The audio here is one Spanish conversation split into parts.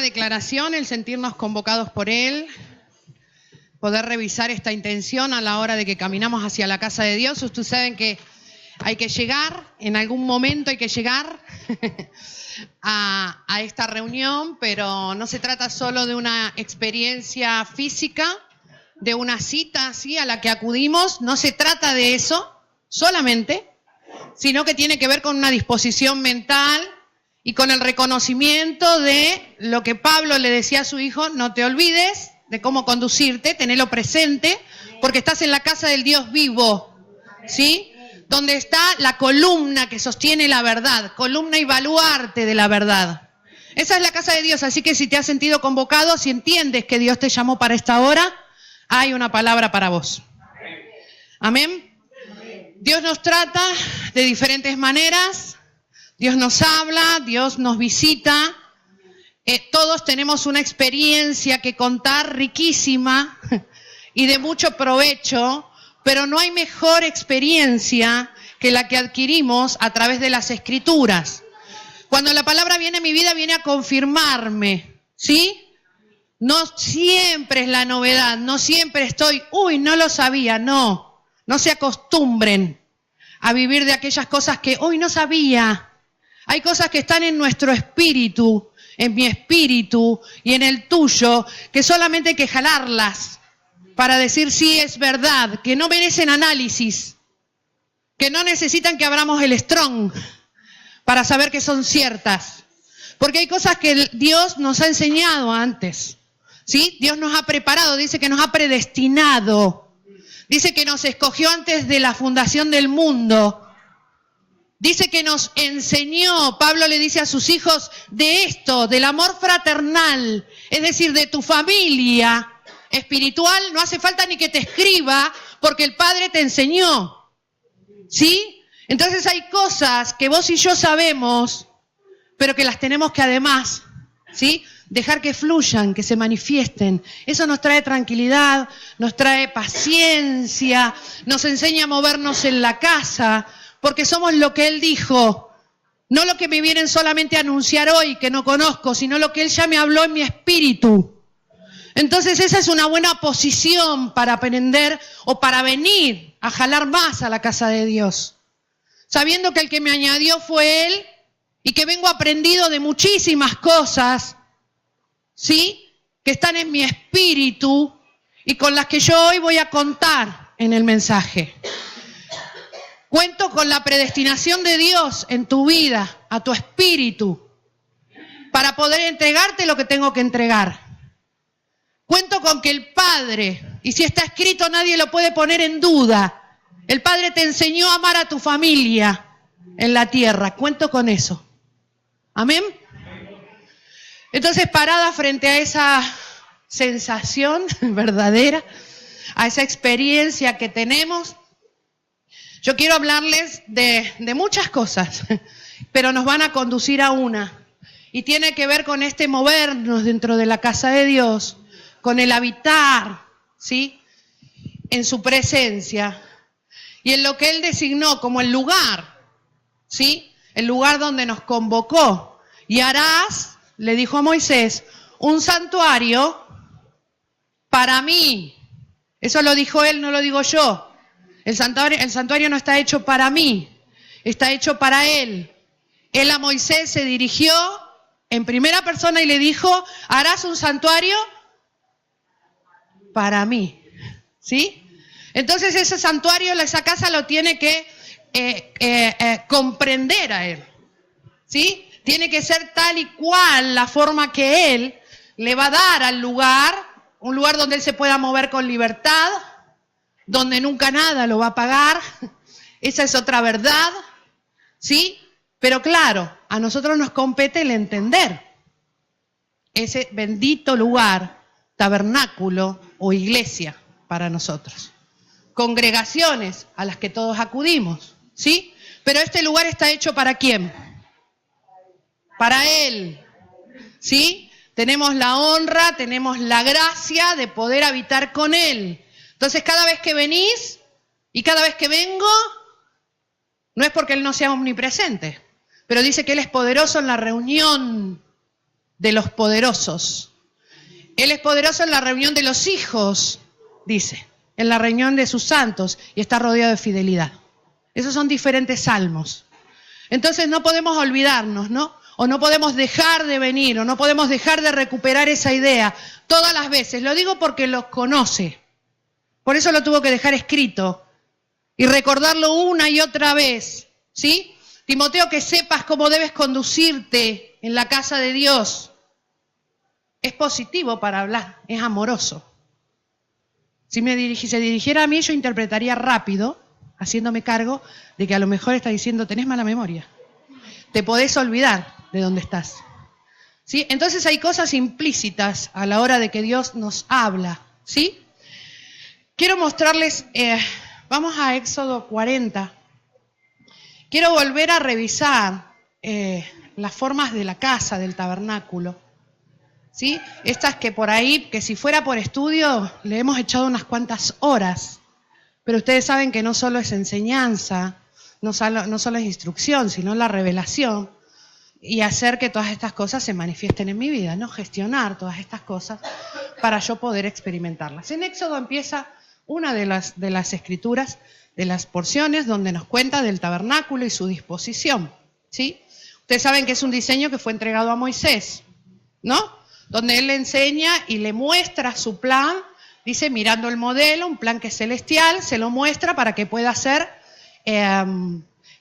una declaración el sentirnos convocados por Él, poder revisar esta intención a la hora de que caminamos hacia la casa de Dios. Ustedes saben que hay que llegar, en algún momento hay que llegar a esta reunión, pero no se trata solo de una experiencia física, de una cita ¿sí? a la que acudimos, no se trata de eso solamente, sino que tiene que ver con una disposición mental y con el reconocimiento de lo que Pablo le decía a su hijo: no te olvides de cómo conducirte, tenelo presente, porque estás en la casa del Dios vivo, ¿sí? Donde está la columna que sostiene la verdad, columna y baluarte de la verdad. Esa es la casa de Dios, así que si te has sentido convocado, si entiendes que Dios te llamó para esta hora, hay una palabra para vos. Amén. Dios nos trata de diferentes maneras, Dios nos habla, Dios nos visita. Todos tenemos una experiencia que contar riquísima y de mucho provecho, pero no hay mejor experiencia que la que adquirimos a través de las Escrituras. Cuando la palabra viene a mi vida, viene a confirmarme, ¿sí? No siempre es la novedad, no siempre estoy, no lo sabía, no se acostumbren a vivir de aquellas cosas que hoy no sabía. Hay cosas que están en nuestro espíritu, en mi espíritu y en el tuyo, que solamente hay que jalarlas para decir sí, es verdad, que no merecen análisis, que no necesitan que abramos el strong para saber que son ciertas. Porque hay cosas que Dios nos ha enseñado antes, ¿sí? Dios nos ha preparado, dice que nos ha predestinado, dice que nos escogió antes de la fundación del mundo. Dice que nos enseñó, Pablo le dice a sus hijos, de esto, del amor fraternal, es decir, de tu familia espiritual, no hace falta ni que te escriba, porque el Padre te enseñó, ¿sí? Entonces hay cosas que vos y yo sabemos, pero que las tenemos que además, ¿sí? Dejar que fluyan, que se manifiesten. Eso nos trae tranquilidad, nos trae paciencia, nos enseña a movernos en la casa, porque somos lo que Él dijo, no lo que me vienen solamente a anunciar hoy, que no conozco, sino lo que Él ya me habló en mi espíritu. Entonces esa es una buena posición para aprender o para venir a jalar más a la casa de Dios, sabiendo que el que me añadió fue Él y que vengo aprendido de muchísimas cosas, ¿sí? Que están en mi espíritu y con las que yo hoy voy a contar en el mensaje. Cuento con la predestinación de Dios en tu vida, a tu espíritu, para poder entregarte lo que tengo que entregar. Cuento con que el Padre, y si está escrito nadie lo puede poner en duda, el Padre te enseñó a amar a tu familia en la tierra. Cuento con eso. Amén. Entonces, parada frente a esa sensación verdadera, a esa experiencia que tenemos, yo quiero hablarles de muchas cosas, pero nos van a conducir a una. Y tiene que ver con este movernos dentro de la casa de Dios, con el habitar, ¿sí? En su presencia y en lo que Él designó como el lugar, ¿sí? El lugar donde nos convocó. Y harás, le dijo a Moisés, un santuario para mí. Eso lo dijo Él, no lo digo yo. El santuario no está hecho para mí, está hecho para Él. Él a Moisés se dirigió en primera persona y le dijo, harás un santuario para mí, ¿sí? Entonces ese santuario, esa casa lo tiene que comprender a Él, ¿sí? Tiene que ser tal y cual la forma que Él le va a dar al lugar, un lugar donde Él se pueda mover con libertad, donde nunca nada lo va a pagar. Esa es otra verdad, ¿sí? Pero claro, a nosotros nos compete el entender ese bendito lugar, tabernáculo o iglesia para nosotros. Congregaciones a las que todos acudimos, ¿sí? Pero este lugar está hecho ¿para quién? Para Él, ¿sí? Tenemos la honra, tenemos la gracia de poder habitar con Él. Entonces, cada vez que venís y cada vez que vengo, no es porque Él no sea omnipresente, pero dice que Él es poderoso en la reunión de los poderosos. Él es poderoso en la reunión de los hijos, dice, en la reunión de sus santos, y está rodeado de fidelidad. Esos son diferentes salmos. Entonces no podemos olvidarnos, ¿no? O no podemos dejar de venir, o no podemos dejar de recuperar esa idea todas las veces. Lo digo porque los conoce. Por eso lo tuvo que dejar escrito y recordarlo una y otra vez, ¿sí? Timoteo, que sepas cómo debes conducirte en la casa de Dios. Es positivo para hablar, es amoroso. Si se dirigiera a mí, yo interpretaría rápido, haciéndome cargo de que a lo mejor está diciendo, tenés mala memoria. Te podés olvidar de dónde estás. ¿Sí? Entonces hay cosas implícitas a la hora de que Dios nos habla. ¿Sí? Quiero mostrarles, vamos a Éxodo 40. Quiero volver a revisar las formas de la casa, del tabernáculo. ¿Sí? Estas que por ahí, que si fuera por estudio, le hemos echado unas cuantas horas. Pero ustedes saben que no solo es enseñanza, no solo es instrucción, sino la revelación y hacer que todas estas cosas se manifiesten en mi vida, ¿no? Gestionar todas estas cosas para yo poder experimentarlas. En Éxodo empieza una de las escrituras, de las porciones donde nos cuenta del tabernáculo y su disposición, ¿sí? Ustedes saben que es un diseño que fue entregado a Moisés, ¿no? Donde él le enseña y le muestra su plan, dice, mirando el modelo, un plan que es celestial, se lo muestra para que pueda ser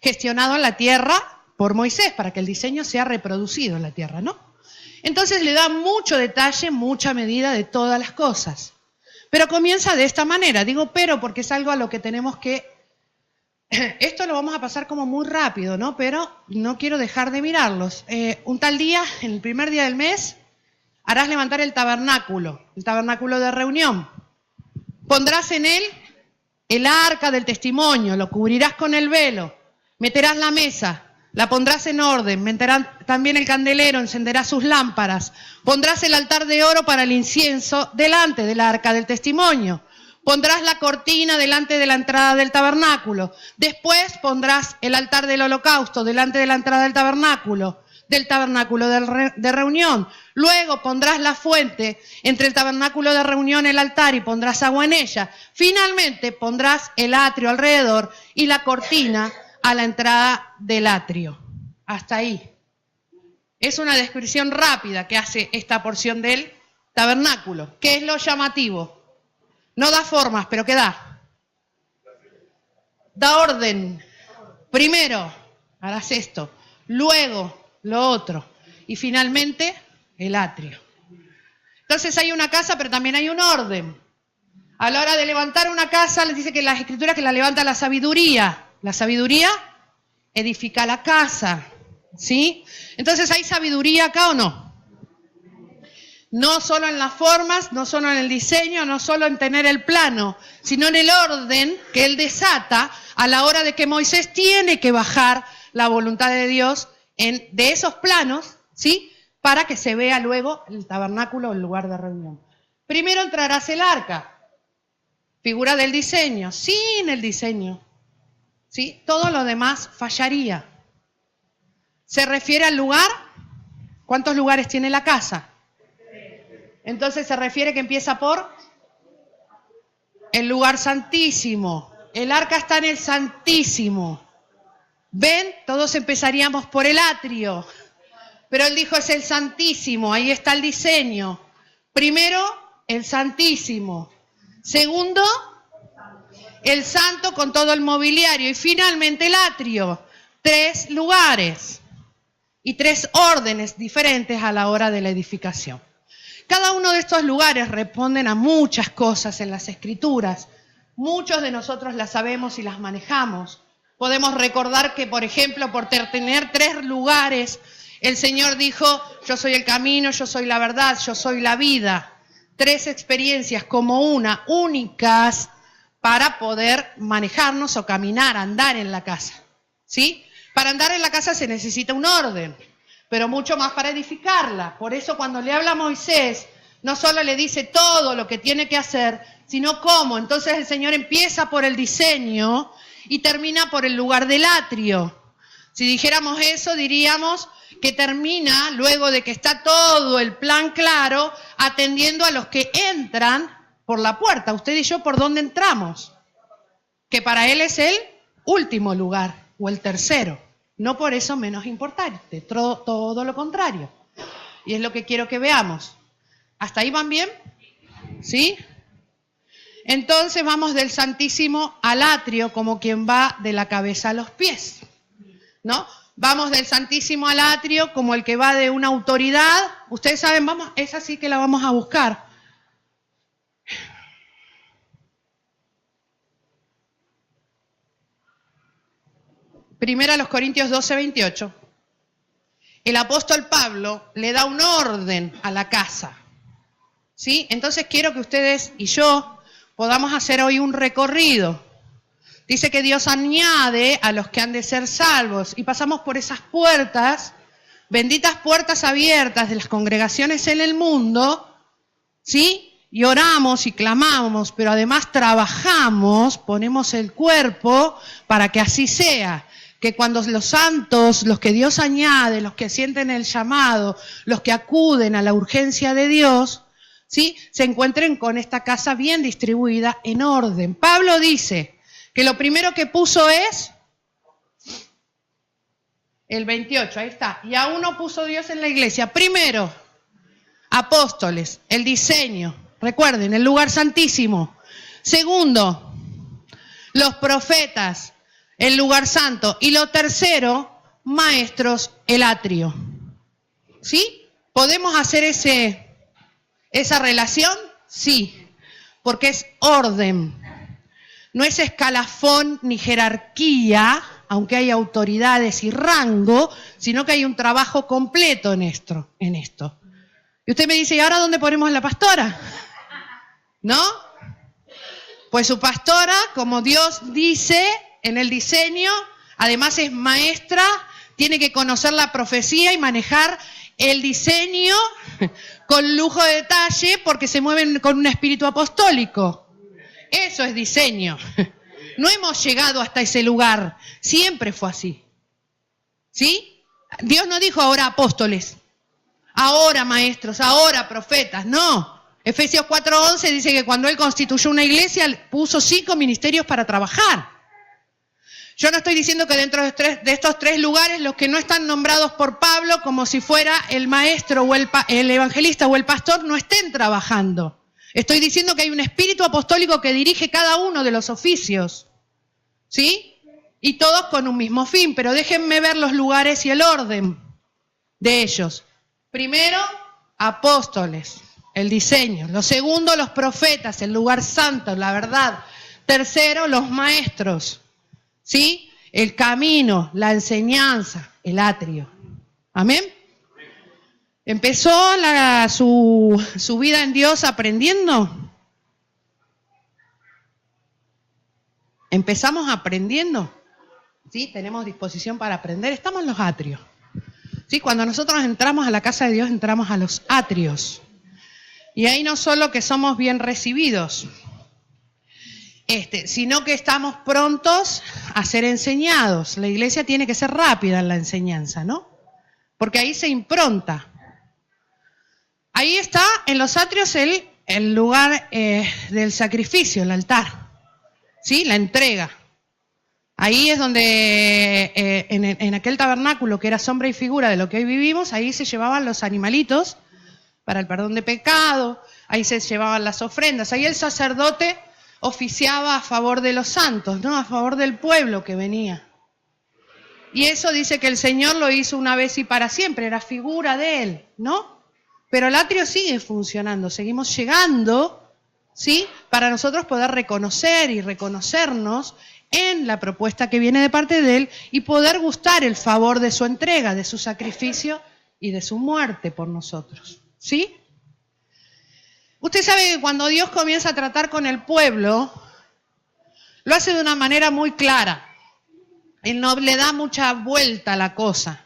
gestionado en la tierra por Moisés, para que el diseño sea reproducido en la tierra, ¿no? Entonces le da mucho detalle, mucha medida de todas las cosas. Pero comienza de esta manera, digo pero porque es algo a lo que tenemos que... Esto lo vamos a pasar como muy rápido, ¿no? Pero no quiero dejar de mirarlos. Un tal día, en el primer día del mes, harás levantar el tabernáculo de reunión. Pondrás en él el arca del testimonio, lo cubrirás con el velo, meterás la mesa, la pondrás en orden, meterás también el candelero, encenderás sus lámparas, pondrás el altar de oro para el incienso delante del arca del testimonio, pondrás la cortina delante de la entrada del tabernáculo, después pondrás el altar del holocausto delante de la entrada del tabernáculo de reunión. Luego pondrás la fuente entre el tabernáculo de reunión y el altar y pondrás agua en ella. Finalmente pondrás el atrio alrededor y la cortina a la entrada del atrio. Hasta ahí. Es una descripción rápida que hace esta porción del tabernáculo. ¿Qué es lo llamativo? No da formas, pero ¿qué da? Da orden. Primero harás esto, luego lo otro y finalmente el atrio. Entonces hay una casa, pero también hay un orden. A la hora de levantar una casa, les dice que las escrituras que la levanta la sabiduría. La sabiduría edifica la casa, ¿sí? Entonces, ¿hay sabiduría acá o no? No solo en las formas, no solo en el diseño, no solo en tener el plano, sino en el orden que él desata a la hora de que Moisés tiene que bajar la voluntad de Dios de esos planos, ¿sí? Para que se vea luego el tabernáculo o el lugar de reunión. Primero entrarás el arca, figura del diseño. Sin el diseño, ¿sí? Todo lo demás fallaría. Se refiere al lugar. ¿Cuántos lugares tiene la casa? Entonces se refiere que empieza por el lugar santísimo. El arca está en el santísimo. ¿Ven? Todos empezaríamos por el atrio. Pero él dijo es el santísimo. Ahí está el diseño. Primero, el santísimo. Segundo, el santo con todo el mobiliario. Y finalmente el atrio. 3 lugares y 3 órdenes diferentes a la hora de la edificación. Cada uno de estos lugares responden a muchas cosas en las Escrituras. Muchos de nosotros las sabemos y las manejamos. Podemos recordar que, por ejemplo, por tener 3 lugares, el Señor dijo, yo soy el camino, yo soy la verdad, yo soy la vida. 3 experiencias como una, únicas, para poder manejarnos o caminar, andar en la casa, ¿sí? Para andar en la casa se necesita un orden, pero mucho más para edificarla. Por eso cuando le habla a Moisés, no solo le dice todo lo que tiene que hacer, sino cómo. Entonces el Señor empieza por el diseño y termina por el lugar del atrio. Si dijéramos eso, diríamos que termina, luego de que está todo el plan claro, atendiendo a los que entran por la puerta. Usted y yo, ¿por dónde entramos? Que para Él es el último lugar o el tercero. No por eso menos importante, todo lo contrario. Y es lo que quiero que veamos. ¿Hasta ahí van bien? ¿Sí? Entonces vamos del Santísimo al atrio como quien va de la cabeza a los pies, ¿no? Vamos del Santísimo al atrio como el que va de una autoridad. Ustedes saben, esa sí que la vamos a buscar. Primera a los Corintios 12:28. El apóstol Pablo le da un orden a la casa, ¿sí? Entonces quiero que ustedes y yo podamos hacer hoy un recorrido. Dice que Dios añade a los que han de ser salvos y pasamos por esas puertas, benditas puertas abiertas de las congregaciones en el mundo, ¿sí? Y oramos y clamamos, pero además trabajamos, ponemos el cuerpo para que así sea. Que cuando los santos, los que Dios añade, los que sienten el llamado, los que acuden a la urgencia de Dios, ¿sí? Se encuentren con esta casa bien distribuida en orden. Pablo dice que lo primero que puso es el 28, ahí está. Y aún no puso Dios en la iglesia. Primero, apóstoles, el diseño. Recuerden, el lugar santísimo. Segundo, los profetas, el lugar santo. Y lo tercero, maestros, el atrio. ¿Sí? ¿Podemos hacer esa relación? Sí, porque es orden. No es escalafón ni jerarquía, aunque hay autoridades y rango, sino que hay un trabajo completo en esto. Y usted me dice, ¿y ahora dónde ponemos la pastora? ¿No? Pues su pastora, como Dios dice en el diseño, además es maestra, tiene que conocer la profecía y manejar el diseño con lujo de detalle porque se mueven con un espíritu apostólico. Eso es diseño. No hemos llegado hasta ese lugar. Siempre fue así. ¿Sí? Dios no dijo ahora apóstoles, ahora maestros, ahora profetas. No. Efesios 4:11 dice que cuando Él constituyó una iglesia, puso 5 ministerios para trabajar. Yo no estoy diciendo que dentro de estos 3 lugares, los que no están nombrados por Pablo, como si fuera el maestro o el evangelista o el pastor, no estén trabajando. Estoy diciendo que hay un espíritu apostólico que dirige cada uno de los oficios, ¿sí? Y todos con un mismo fin, pero déjenme ver los lugares y el orden de ellos. Primero, apóstoles, el diseño. Lo segundo, los profetas, el lugar santo, la verdad. Tercero, los maestros, ¿sí? El camino, la enseñanza, el atrio. ¿Amén? ¿Empezó su vida en Dios aprendiendo? ¿Empezamos aprendiendo? ¿Sí? ¿Tenemos disposición para aprender? Estamos en los atrios. ¿Sí? Cuando nosotros entramos a la casa de Dios, entramos a los atrios. Y ahí no solo que somos bien recibidos, sino que estamos prontos a ser enseñados. La iglesia tiene que ser rápida en la enseñanza, ¿no? Porque ahí se impronta. Ahí está, en los atrios, el lugar del sacrificio, el altar, ¿sí? La entrega. Ahí es donde, en aquel tabernáculo que era sombra y figura de lo que hoy vivimos, ahí se llevaban los animalitos para el perdón de pecado, ahí se llevaban las ofrendas, ahí el sacerdote oficiaba a favor de los santos, ¿no? A favor del pueblo que venía. Y eso dice que el Señor lo hizo una vez y para siempre, era figura de Él, ¿no? Pero el atrio sigue funcionando, seguimos llegando, ¿sí? Para nosotros poder reconocer y reconocernos en la propuesta que viene de parte de Él y poder gustar el favor de su entrega, de su sacrificio y de su muerte por nosotros, ¿sí? Usted sabe que cuando Dios comienza a tratar con el pueblo, lo hace de una manera muy clara. Él no le da mucha vuelta a la cosa.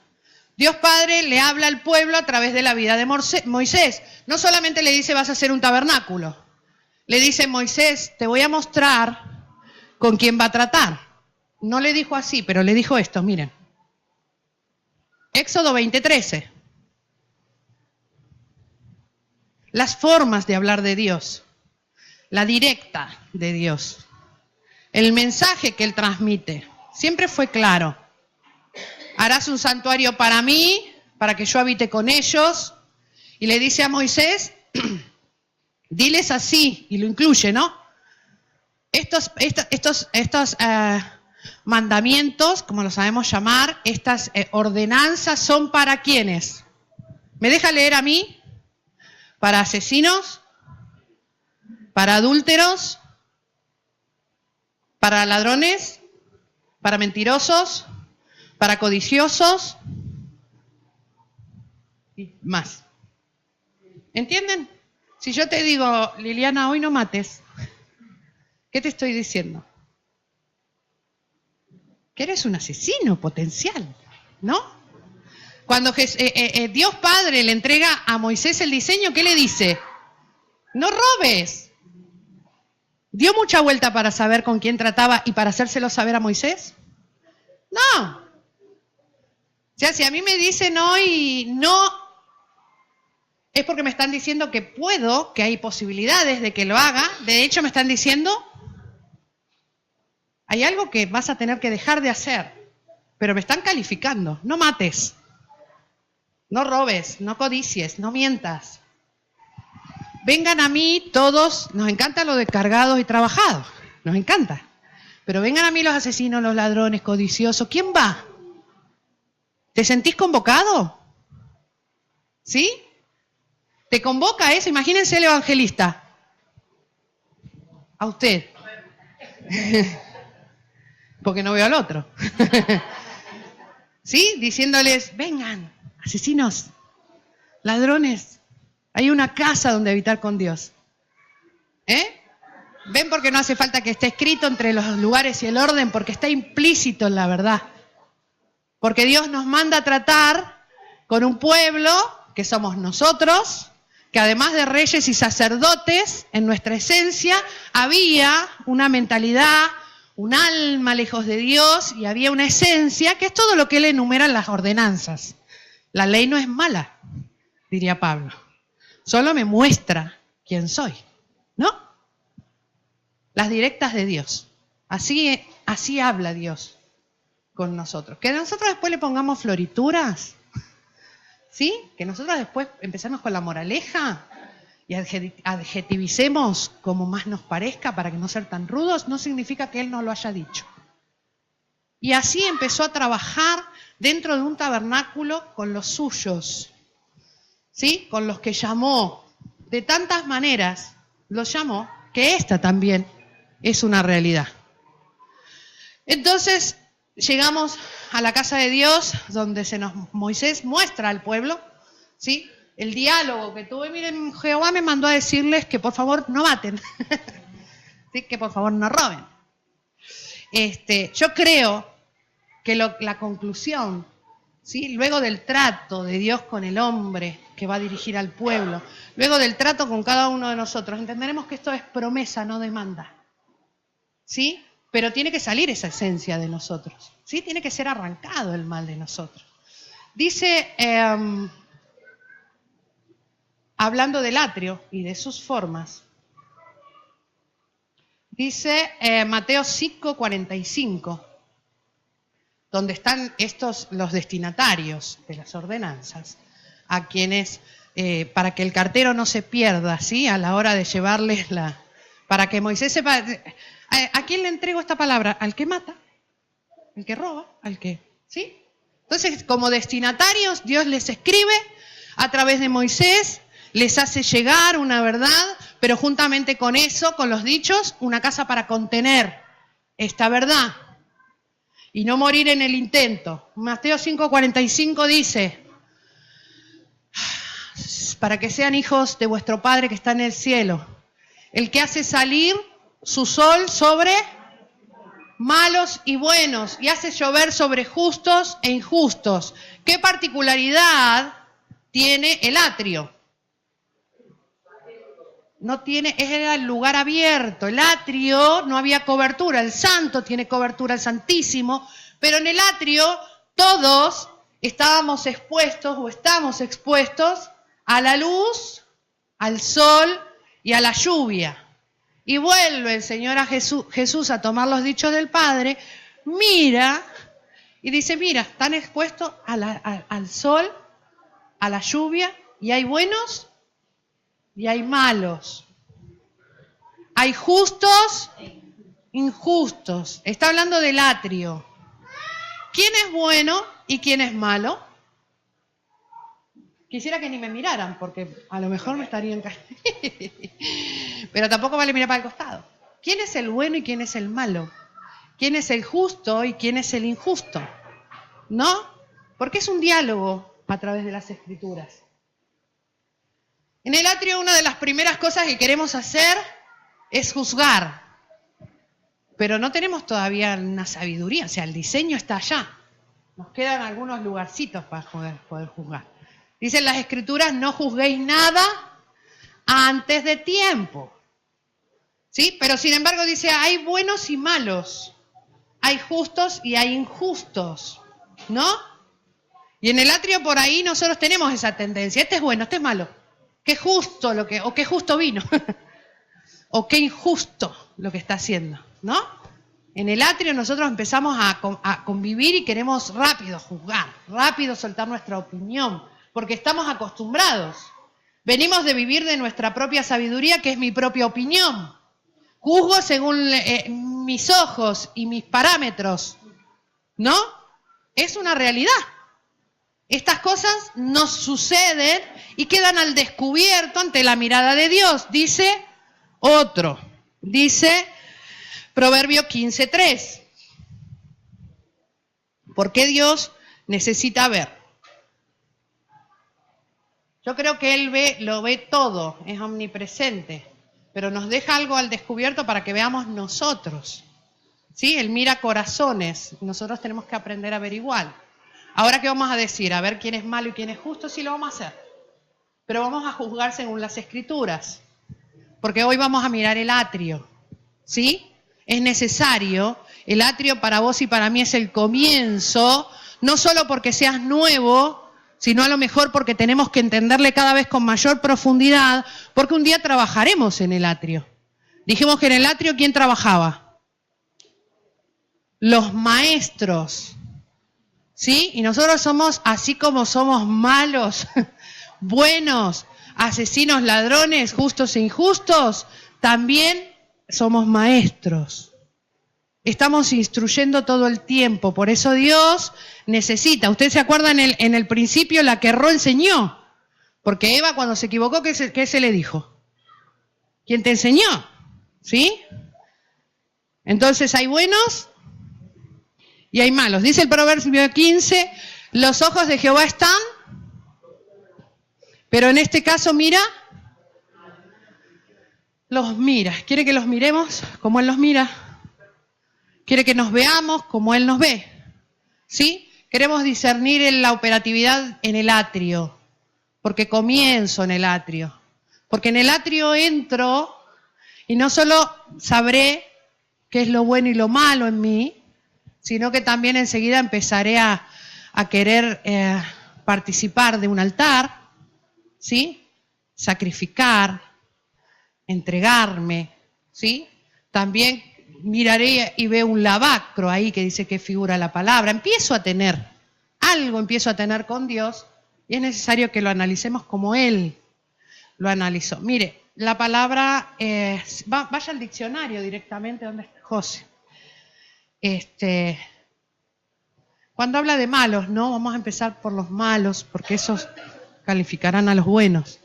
Dios Padre le habla al pueblo a través de la vida de Moisés. No solamente le dice vas a hacer un tabernáculo. Le dice Moisés, te voy a mostrar con quién va a tratar. No le dijo así, pero le dijo esto, miren. Éxodo 20:13. Las formas de hablar de Dios, la directa de Dios, el mensaje que Él transmite, siempre fue claro. Harás un santuario para mí, para que yo habite con ellos. Y le dice a Moisés, diles así, y lo incluye, ¿no? Estos mandamientos, como lo sabemos llamar, estas ordenanzas son para ¿quiénes? ¿Me deja leer a mí? Para asesinos, para adúlteros, para ladrones, para mentirosos, para codiciosos y más. ¿Entienden? Si yo te digo, Liliana, hoy no mates, ¿qué te estoy diciendo? Que eres un asesino potencial, ¿no? Cuando Dios Padre le entrega a Moisés el diseño, ¿qué le dice? No robes. ¿Dio mucha vuelta para saber con quién trataba y para hacérselo saber a Moisés? No. O sea, si a mí me dicen hoy no, es porque me están diciendo que puedo, que hay posibilidades de que lo haga. De hecho, me están diciendo, hay algo que vas a tener que dejar de hacer, pero me están calificando. No mates, no robes, no codicies, no mientas. Vengan a mí todos, nos encanta lo de cargados y trabajados, nos encanta. Pero vengan a mí los asesinos, los ladrones, codiciosos. ¿Quién va? ¿Te sentís convocado? ¿Sí? ¿Te convoca eso? Imagínense el evangelista. A usted. Porque no veo al otro. ¿Sí? Diciéndoles, vengan, asesinos, ladrones. Hay una casa donde habitar con Dios. ¿Ven por qué no hace falta que esté escrito entre los lugares y el orden? Porque está implícito en la verdad. Porque Dios nos manda a tratar con un pueblo, que somos nosotros, que además de reyes y sacerdotes, en nuestra esencia había una mentalidad, un alma lejos de Dios, y había una esencia, que es todo lo que Él enumera en las ordenanzas. La ley no es mala, diría Pablo. Solo me muestra quién soy, ¿no? Las directas de Dios. Así habla Dios con nosotros. Que nosotros después le pongamos florituras, ¿sí? Que nosotros después empecemos con la moraleja y adjetivicemos como más nos parezca para que no ser tan rudos, no significa que Él no lo haya dicho. Y así empezó a trabajar dentro de un tabernáculo con los suyos, ¿sí? Con los que llamó, de tantas maneras los llamó, que esta también es una realidad. Entonces llegamos a la casa de Dios, donde Moisés muestra al pueblo, ¿sí? El diálogo que tuve. Miren, Jehová me mandó a decirles que por favor no maten, ¿sí? Que por favor no roben. Yo creo que la conclusión, ¿sí? Luego del trato de Dios con el hombre que va a dirigir al pueblo, luego del trato con cada uno de nosotros, entenderemos que esto es promesa, no demanda, ¿sí? Pero tiene que salir esa esencia de nosotros, ¿sí? Tiene que ser arrancado el mal de nosotros. Dice, hablando del atrio y de sus formas, dice Mateo 5:45, donde están los destinatarios de las ordenanzas, a quienes, para que el cartero no se pierda, ¿sí? A la hora de llevarles para que Moisés sepa, ¿a quién le entrego esta palabra? Al que mata, al que roba, al que, ¿sí? Entonces, como destinatarios, Dios les escribe a través de Moisés, les hace llegar una verdad, pero juntamente con eso, con los dichos, una casa para contener esta verdad y no morir en el intento. Mateo 5:45 dice, para que sean hijos de vuestro Padre que está en el cielo, el que hace salir su sol sobre malos y buenos y hace llover sobre justos e injustos. ¿Qué particularidad tiene el atrio? No tiene, era el lugar abierto. El atrio no había cobertura. El santo tiene cobertura, el santísimo, pero en el atrio todos estábamos expuestos o estamos expuestos a la luz, al sol y a la lluvia. Y vuelve el Señor a Jesús a tomar los dichos del Padre, mira y dice, mira, están expuestos al sol, a la lluvia, y hay buenos y hay malos. Hay justos, injustos. Está hablando del atrio. ¿Quién es bueno y quién es malo? Quisiera que ni me miraran, porque a lo mejor me estarían cayendo. Pero tampoco vale mirar para el costado. ¿Quién es el bueno y quién es el malo? ¿Quién es el justo y quién es el injusto? ¿No? Porque es un diálogo a través de las Escrituras. En el atrio, una de las primeras cosas que queremos hacer es juzgar. Pero no tenemos todavía una sabiduría, o sea, el diseño está allá. Nos quedan algunos lugarcitos para poder juzgar. Dicen las Escrituras, no juzguéis nada antes de tiempo. ¿Sí? Pero sin embargo dice, hay buenos y malos. Hay justos y hay injustos. ¿No? Y en el atrio por ahí nosotros tenemos esa tendencia. Este es bueno, este es malo. Qué justo o qué justo vino. O qué injusto lo que está haciendo. ¿No? En el atrio nosotros empezamos a convivir y queremos rápido juzgar, rápido soltar nuestra opinión, porque estamos acostumbrados. Venimos de vivir de nuestra propia sabiduría, que es mi propia opinión. Juzgo según mis ojos y mis parámetros. ¿No? Es una realidad. Estas cosas nos suceden y quedan al descubierto ante la mirada de Dios. Dice otro. Dice Proverbio 15:3. ¿Por qué Dios necesita ver? Yo creo que Él lo ve todo, es omnipresente, pero nos deja algo al descubierto para que veamos nosotros. ¿Sí? Él mira corazones, nosotros tenemos que aprender a averiguar. Ahora, ¿qué vamos a decir? A ver quién es malo y quién es justo, sí lo vamos a hacer. Pero vamos a juzgar según las Escrituras, porque hoy vamos a mirar el atrio. ¿Sí? Es necesario, el atrio para vos y para mí es el comienzo, no solo porque seas nuevo, sino a lo mejor porque tenemos que entenderle cada vez con mayor profundidad, porque un día trabajaremos en el atrio. Dijimos que en el atrio, ¿quién trabajaba? Los maestros. ¿Sí? Y nosotros somos, así como somos malos, buenos, asesinos, ladrones, justos e injustos, también somos maestros. Estamos instruyendo todo el tiempo, por eso Dios necesita. ¿Usted se acuerda en el principio la que erró enseñó? Porque Eva cuando se equivocó, ¿qué se le dijo? ¿Quién te enseñó? ¿Sí? Entonces hay buenos y hay malos. Dice el Proverbio 15, los ojos de Jehová están, pero en este caso mira, los mira. ¿Quiere que los miremos como Él los mira? Quiere que nos veamos como Él nos ve. ¿Sí? Queremos discernir en la operatividad en el atrio, porque comienzo en el atrio. Porque en el atrio entro y no solo sabré qué es lo bueno y lo malo en mí, sino que también enseguida empezaré a querer participar de un altar, ¿sí? Sacrificar, entregarme, ¿sí? También miraré y veo un lavacro ahí que dice que figura la palabra. Empiezo a tener con Dios y es necesario que lo analicemos como Él lo analizó. Mire, la palabra, vaya al diccionario directamente donde está José. Cuando habla de malos, ¿no? Vamos a empezar por los malos, porque esos calificarán a los buenos.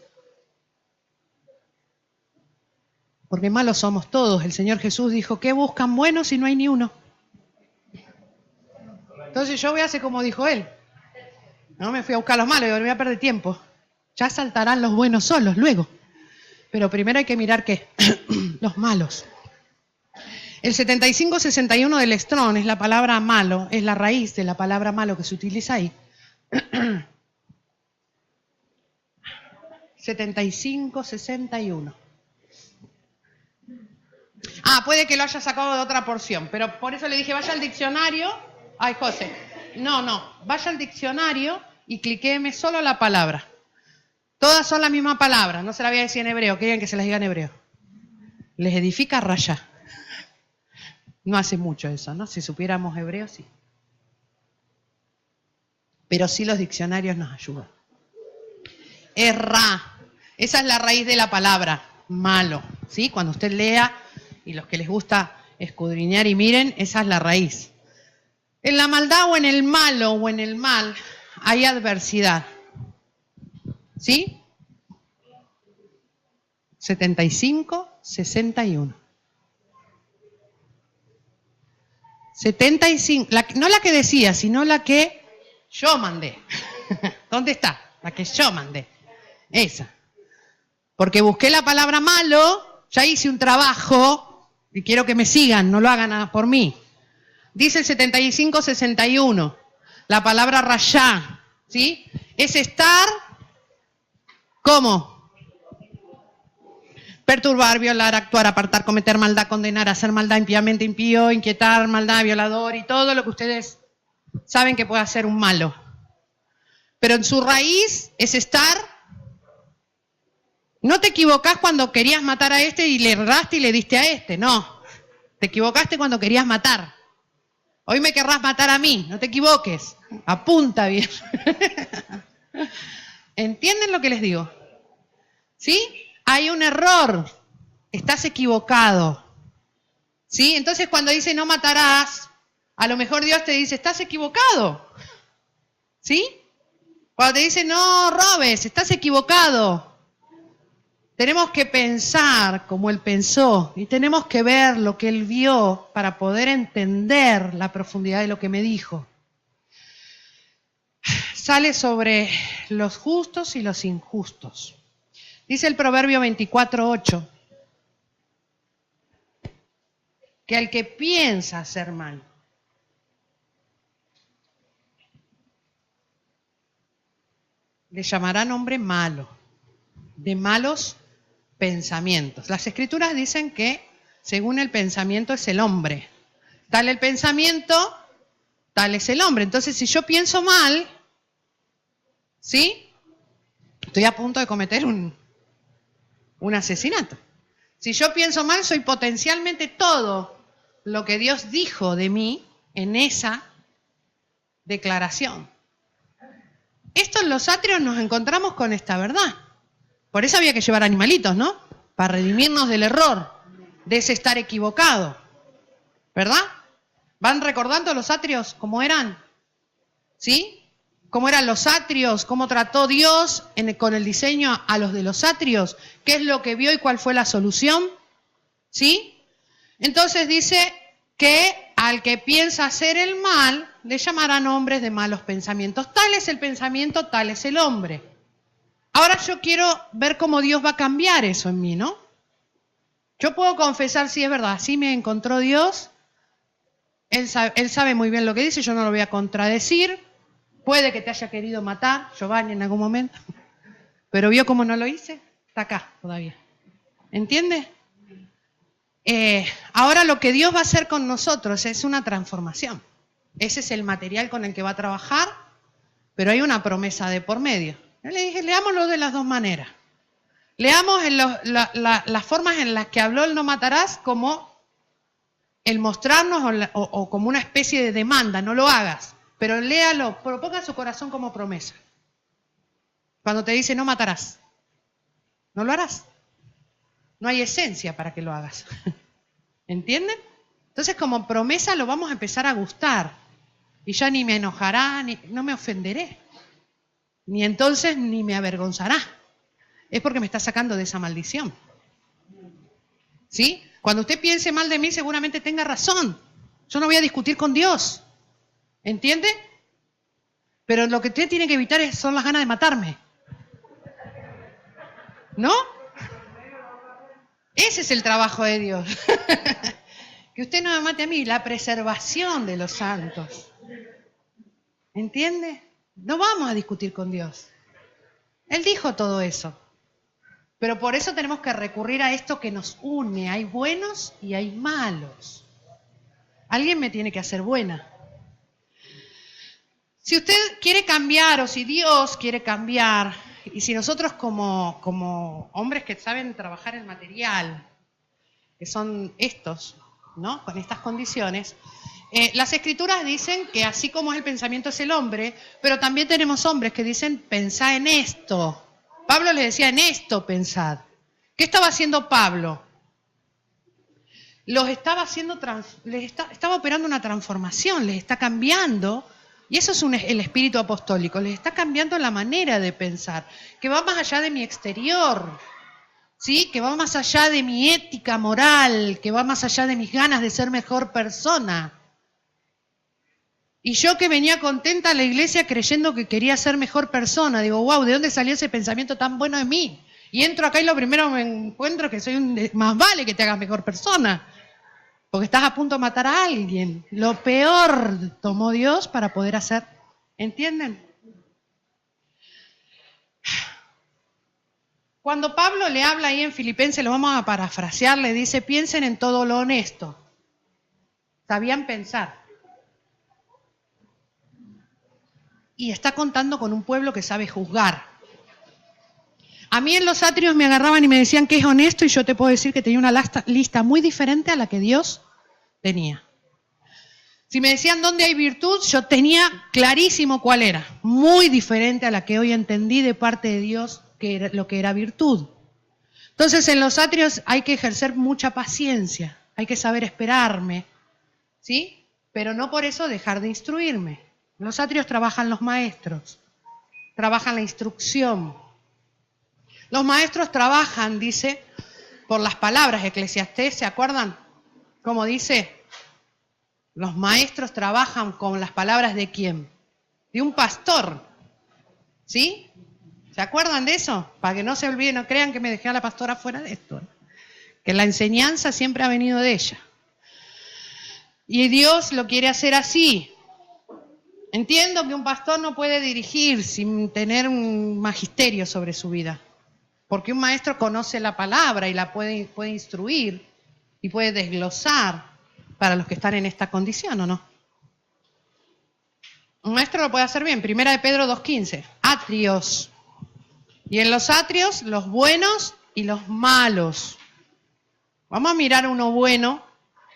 Porque malos somos todos. El Señor Jesús dijo, ¿qué buscan buenos si no hay ni uno? Entonces yo voy a hacer como dijo Él. No me fui a buscar los malos, yo me voy a perder tiempo. Ya saltarán los buenos solos luego. Pero primero hay que mirar ¿qué? Los malos. El 7561 del Strong es la palabra malo, es la raíz de la palabra malo que se utiliza ahí. 7561. Puede que lo haya sacado de otra porción, pero por eso le dije, vaya al diccionario. Ay, José. No, vaya al diccionario y cliquéme solo la palabra. Todas son la misma palabra, no se la voy a decir en hebreo, querían que se las diga en hebreo. Les edifica raya. No hace mucho eso, ¿no? Si supiéramos hebreo, sí. Pero sí los diccionarios nos ayudan. Es ra. Esa es la raíz de la palabra, malo. ¿Sí? Cuando usted lea, y los que les gusta escudriñar y miren, esa es la raíz. En la maldad o en el malo o en el mal hay adversidad. ¿Sí? 75, 61. 75, no la que decía, sino la que yo mandé. ¿Dónde está? La que yo mandé. Esa. Porque busqué la palabra malo, ya hice un trabajo y quiero que me sigan, no lo hagan por mí. Dice el 75, 61. La palabra rayá, ¿sí? Es estar, ¿cómo? Perturbar, violar, actuar, apartar, cometer maldad, condenar, hacer maldad, impíamente impío, inquietar, maldad, violador y todo lo que ustedes saben que puede hacer un malo. Pero en su raíz es estar. No te equivocás cuando querías matar a este y le erraste y le diste a este, no. Te equivocaste cuando querías matar. Hoy me querrás matar a mí, no te equivoques. Apunta bien. ¿Entienden lo que les digo? ¿Sí? Hay un error. Estás equivocado. ¿Sí? Entonces cuando dice no matarás, a lo mejor Dios te dice, estás equivocado. ¿Sí? Cuando te dice no robes, estás equivocado. Tenemos que pensar como Él pensó y tenemos que ver lo que Él vio para poder entender la profundidad de lo que me dijo. Sale sobre los justos y los injustos. Dice el Proverbio 24:8 que al que piensa hacer mal, le llamarán hombre malo, de malos pensamientos. Las Escrituras dicen que según el pensamiento es el hombre. Tal el pensamiento, tal es el hombre. Entonces, si yo pienso mal, ¿sí? Estoy a punto de cometer un asesinato. Si yo pienso mal, soy potencialmente todo lo que Dios dijo de mí en esa declaración. Esto en los atrios nos encontramos con esta verdad. Por eso había que llevar animalitos, ¿no? Para redimirnos del error, de ese estar equivocado. ¿Verdad? ¿Van recordando los atrios cómo eran? ¿Sí? ¿Cómo eran los atrios? ¿Cómo trató Dios con el diseño a los de los atrios? ¿Qué es lo que vio y cuál fue la solución? ¿Sí? Entonces dice que al que piensa hacer el mal, le llamarán hombres de malos pensamientos. Tal es el pensamiento, tal es el hombre. Ahora yo quiero ver cómo Dios va a cambiar eso en mí, ¿no? Yo puedo confesar si es verdad, así me encontró Dios, él sabe muy bien lo que dice, yo no lo voy a contradecir, puede que te haya querido matar, Giovanni, en algún momento, pero vio cómo no lo hice, está acá todavía. ¿Entiende? Ahora lo que Dios va a hacer con nosotros es una transformación. Ese es el material con el que va a trabajar, pero hay una promesa de por medio. Yo le dije, leámoslo de las dos maneras. Leamos las formas en las que habló el no matarás como el mostrarnos o como una especie de demanda, no lo hagas, pero léalo, proponga su corazón como promesa. Cuando te dice no matarás, no lo harás. No hay esencia para que lo hagas. ¿Entienden? Entonces como promesa lo vamos a empezar a gustar y ya ni me enojará, no me ofenderé. Ni entonces ni me avergonzará. Es porque me está sacando de esa maldición. ¿Sí? Cuando usted piense mal de mí, seguramente tenga razón. Yo no voy a discutir con Dios. ¿Entiende? Pero lo que usted tiene que evitar son las ganas de matarme. ¿No? Ese es el trabajo de Dios. Que usted no me mate a mí, la preservación de los santos. ¿Entiende? No vamos a discutir con Dios. Él dijo todo eso. Pero por eso tenemos que recurrir a esto que nos une. Hay buenos y hay malos. Alguien me tiene que hacer buena. Si usted quiere cambiar o si Dios quiere cambiar, y si nosotros como hombres que saben trabajar el material, que son estos, ¿no? Con estas condiciones, las Escrituras dicen que así como es el pensamiento es el hombre, pero también tenemos hombres que dicen pensá en esto. Pablo le decía en esto pensad. ¿Qué estaba haciendo Pablo? Estaba operando una transformación, les está cambiando, y eso es el espíritu apostólico, les está cambiando la manera de pensar, que va más allá de mi exterior, ¿sí? Que va más allá de mi ética moral, que va más allá de mis ganas de ser mejor persona. Y yo que venía contenta a la iglesia creyendo que quería ser mejor persona, digo, wow, ¿de dónde salió ese pensamiento tan bueno de mí? Y entro acá y lo primero me encuentro que más vale que te hagas mejor persona, porque estás a punto de matar a alguien. Lo peor tomó Dios para poder hacer, ¿entienden? Cuando Pablo le habla ahí en Filipenses, lo vamos a parafrasear, le dice, piensen en todo lo honesto. Sabían pensar. Y está contando con un pueblo que sabe juzgar. A mí en los atrios me agarraban y me decían que es honesto y yo te puedo decir que tenía una lista muy diferente a la que Dios tenía. Si me decían dónde hay virtud, yo tenía clarísimo cuál era. Muy diferente a la que hoy entendí de parte de Dios lo que era virtud. Entonces en los atrios hay que ejercer mucha paciencia, hay que saber esperarme, ¿sí? Pero no por eso dejar de instruirme. En los atrios trabajan los maestros, trabajan la instrucción. Los maestros trabajan, dice, por las palabras. Eclesiastés, ¿se acuerdan? ¿Cómo dice? Los maestros trabajan con las palabras ¿de quién? De un pastor, ¿sí? ¿Se acuerdan de eso? Para que no se olviden, no crean que me dejé a la pastora fuera de esto. Que la enseñanza siempre ha venido de ella. Y Dios lo quiere hacer así. Entiendo que un pastor no puede dirigir sin tener un magisterio sobre su vida. Porque un maestro conoce la palabra y la puede instruir y puede desglosar para los que están en esta condición, ¿o no? Un maestro lo puede hacer bien. Primera de Pedro 2:15. Atrios. Y en los atrios, los buenos y los malos. Vamos a mirar uno bueno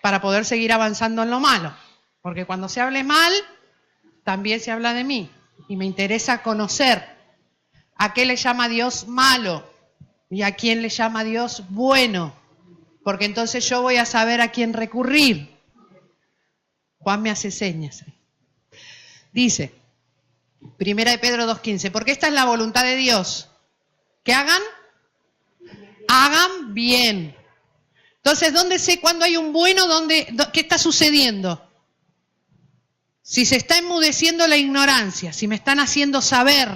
para poder seguir avanzando en lo malo. Porque cuando se hable mal, también se habla de mí. Y me interesa conocer a qué le llama Dios malo y a quién le llama Dios bueno. Porque entonces yo voy a saber a quién recurrir. Juan me hace señas. Dice, Primera de Pedro 2:15, porque esta es la voluntad de Dios. ¿Que hagan? Hagan bien. Entonces, ¿dónde sé cuándo hay un bueno? ¿Qué está sucediendo? Si se está enmudeciendo la ignorancia, si me están haciendo saber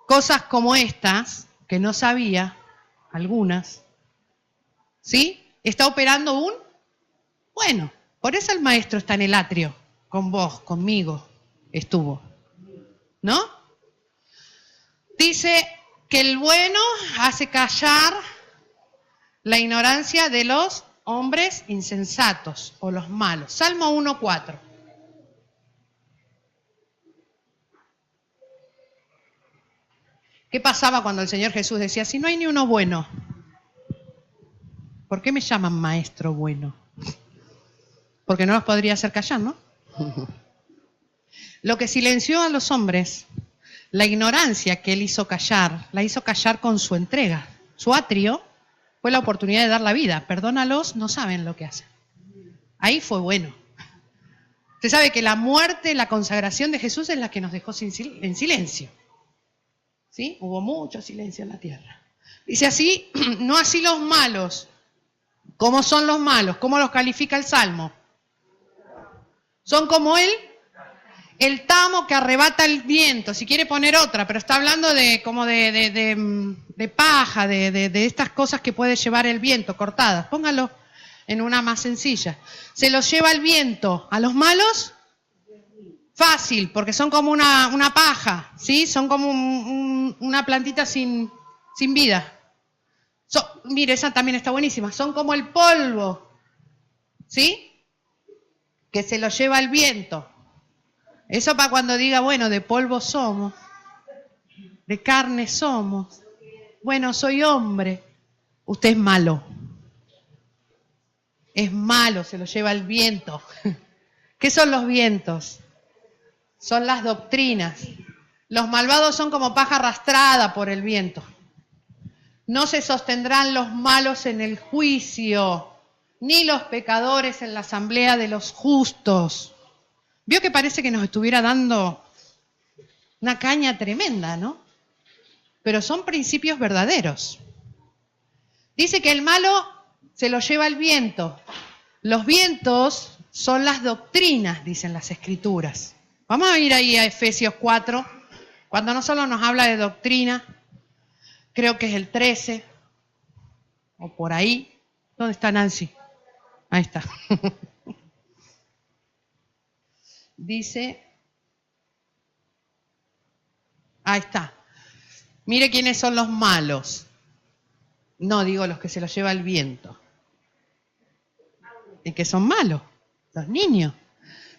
cosas como estas, que no sabía, algunas, ¿sí? Está operando un bueno. Por eso el maestro está en el atrio, con vos, conmigo, estuvo, ¿no? Dice que el bueno hace callar la ignorancia de los hombres insensatos o los malos. Salmo 1:4. ¿Qué pasaba cuando el Señor Jesús decía, si no hay ni uno bueno, ¿por qué me llaman maestro bueno? Porque no los podría hacer callar, ¿no? Lo que silenció a los hombres, la ignorancia que él hizo callar, la hizo callar con su entrega. Su atrio fue la oportunidad de dar la vida. Perdónalos, no saben lo que hacen. Ahí fue bueno. Usted sabe que la muerte, la consagración de Jesús es la que nos dejó en silencio. ¿Sí? Hubo mucho silencio en la tierra. Dice así, no así los malos. ¿Cómo son los malos? ¿Cómo los califica el Salmo? Son como el tamo que arrebata el viento. Si quiere poner otra, pero está hablando de paja, de estas cosas que puede llevar el viento, cortadas. Póngalo en una más sencilla. Se los lleva el viento. ¿A los malos? Fácil, porque son como una paja, ¿sí? Son como una plantita sin vida. Mire, esa también está buenísima. Son como el polvo, ¿sí? Que se lo lleva el viento. Eso para cuando diga, bueno, de polvo somos, de carne somos, bueno, soy hombre, usted es malo. Es malo, se lo lleva el viento. ¿Qué son los vientos? Son las doctrinas. Los malvados son como paja arrastrada por el viento. No se sostendrán los malos en el juicio, ni los pecadores en la asamblea de los justos. Vio que parece que nos estuviera dando una caña tremenda, ¿no? Pero son principios verdaderos. Dice que el malo se lo lleva el viento. Los vientos son las doctrinas, dicen las Escrituras. Vamos a ir ahí a Efesios 4, cuando no solo nos habla de doctrina, creo que es el 13, o por ahí. ¿Dónde está Nancy? Ahí está. Dice, ahí está. Mire quiénes son los malos. No, digo los que se los lleva el viento. ¿Y que son malos? Los niños.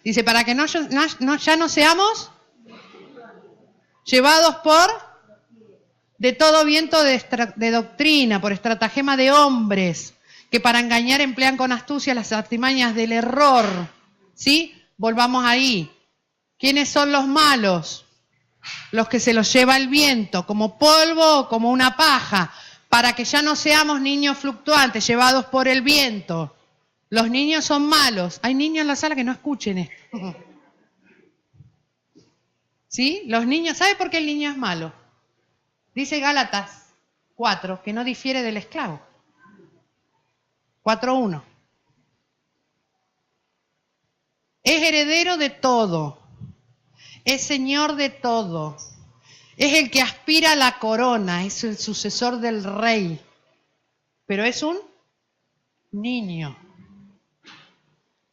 Dice, para que ya no seamos llevados de todo viento de doctrina, por estratagema de hombres, que para engañar emplean con astucia las artimañas del error. ¿Sí? Volvamos ahí. ¿Quiénes son los malos? Los que se los lleva el viento, como polvo o como una paja, para que ya no seamos niños fluctuantes, llevados por el viento. Los niños son malos. Hay niños en la sala que no escuchen esto. ¿Sí? Los niños, ¿sabe por qué el niño es malo? Dice Gálatas 4, que no difiere del esclavo. 4:1. Es heredero de todo. Es señor de todo. Es el que aspira a la corona. Es el sucesor del rey. Pero es un niño.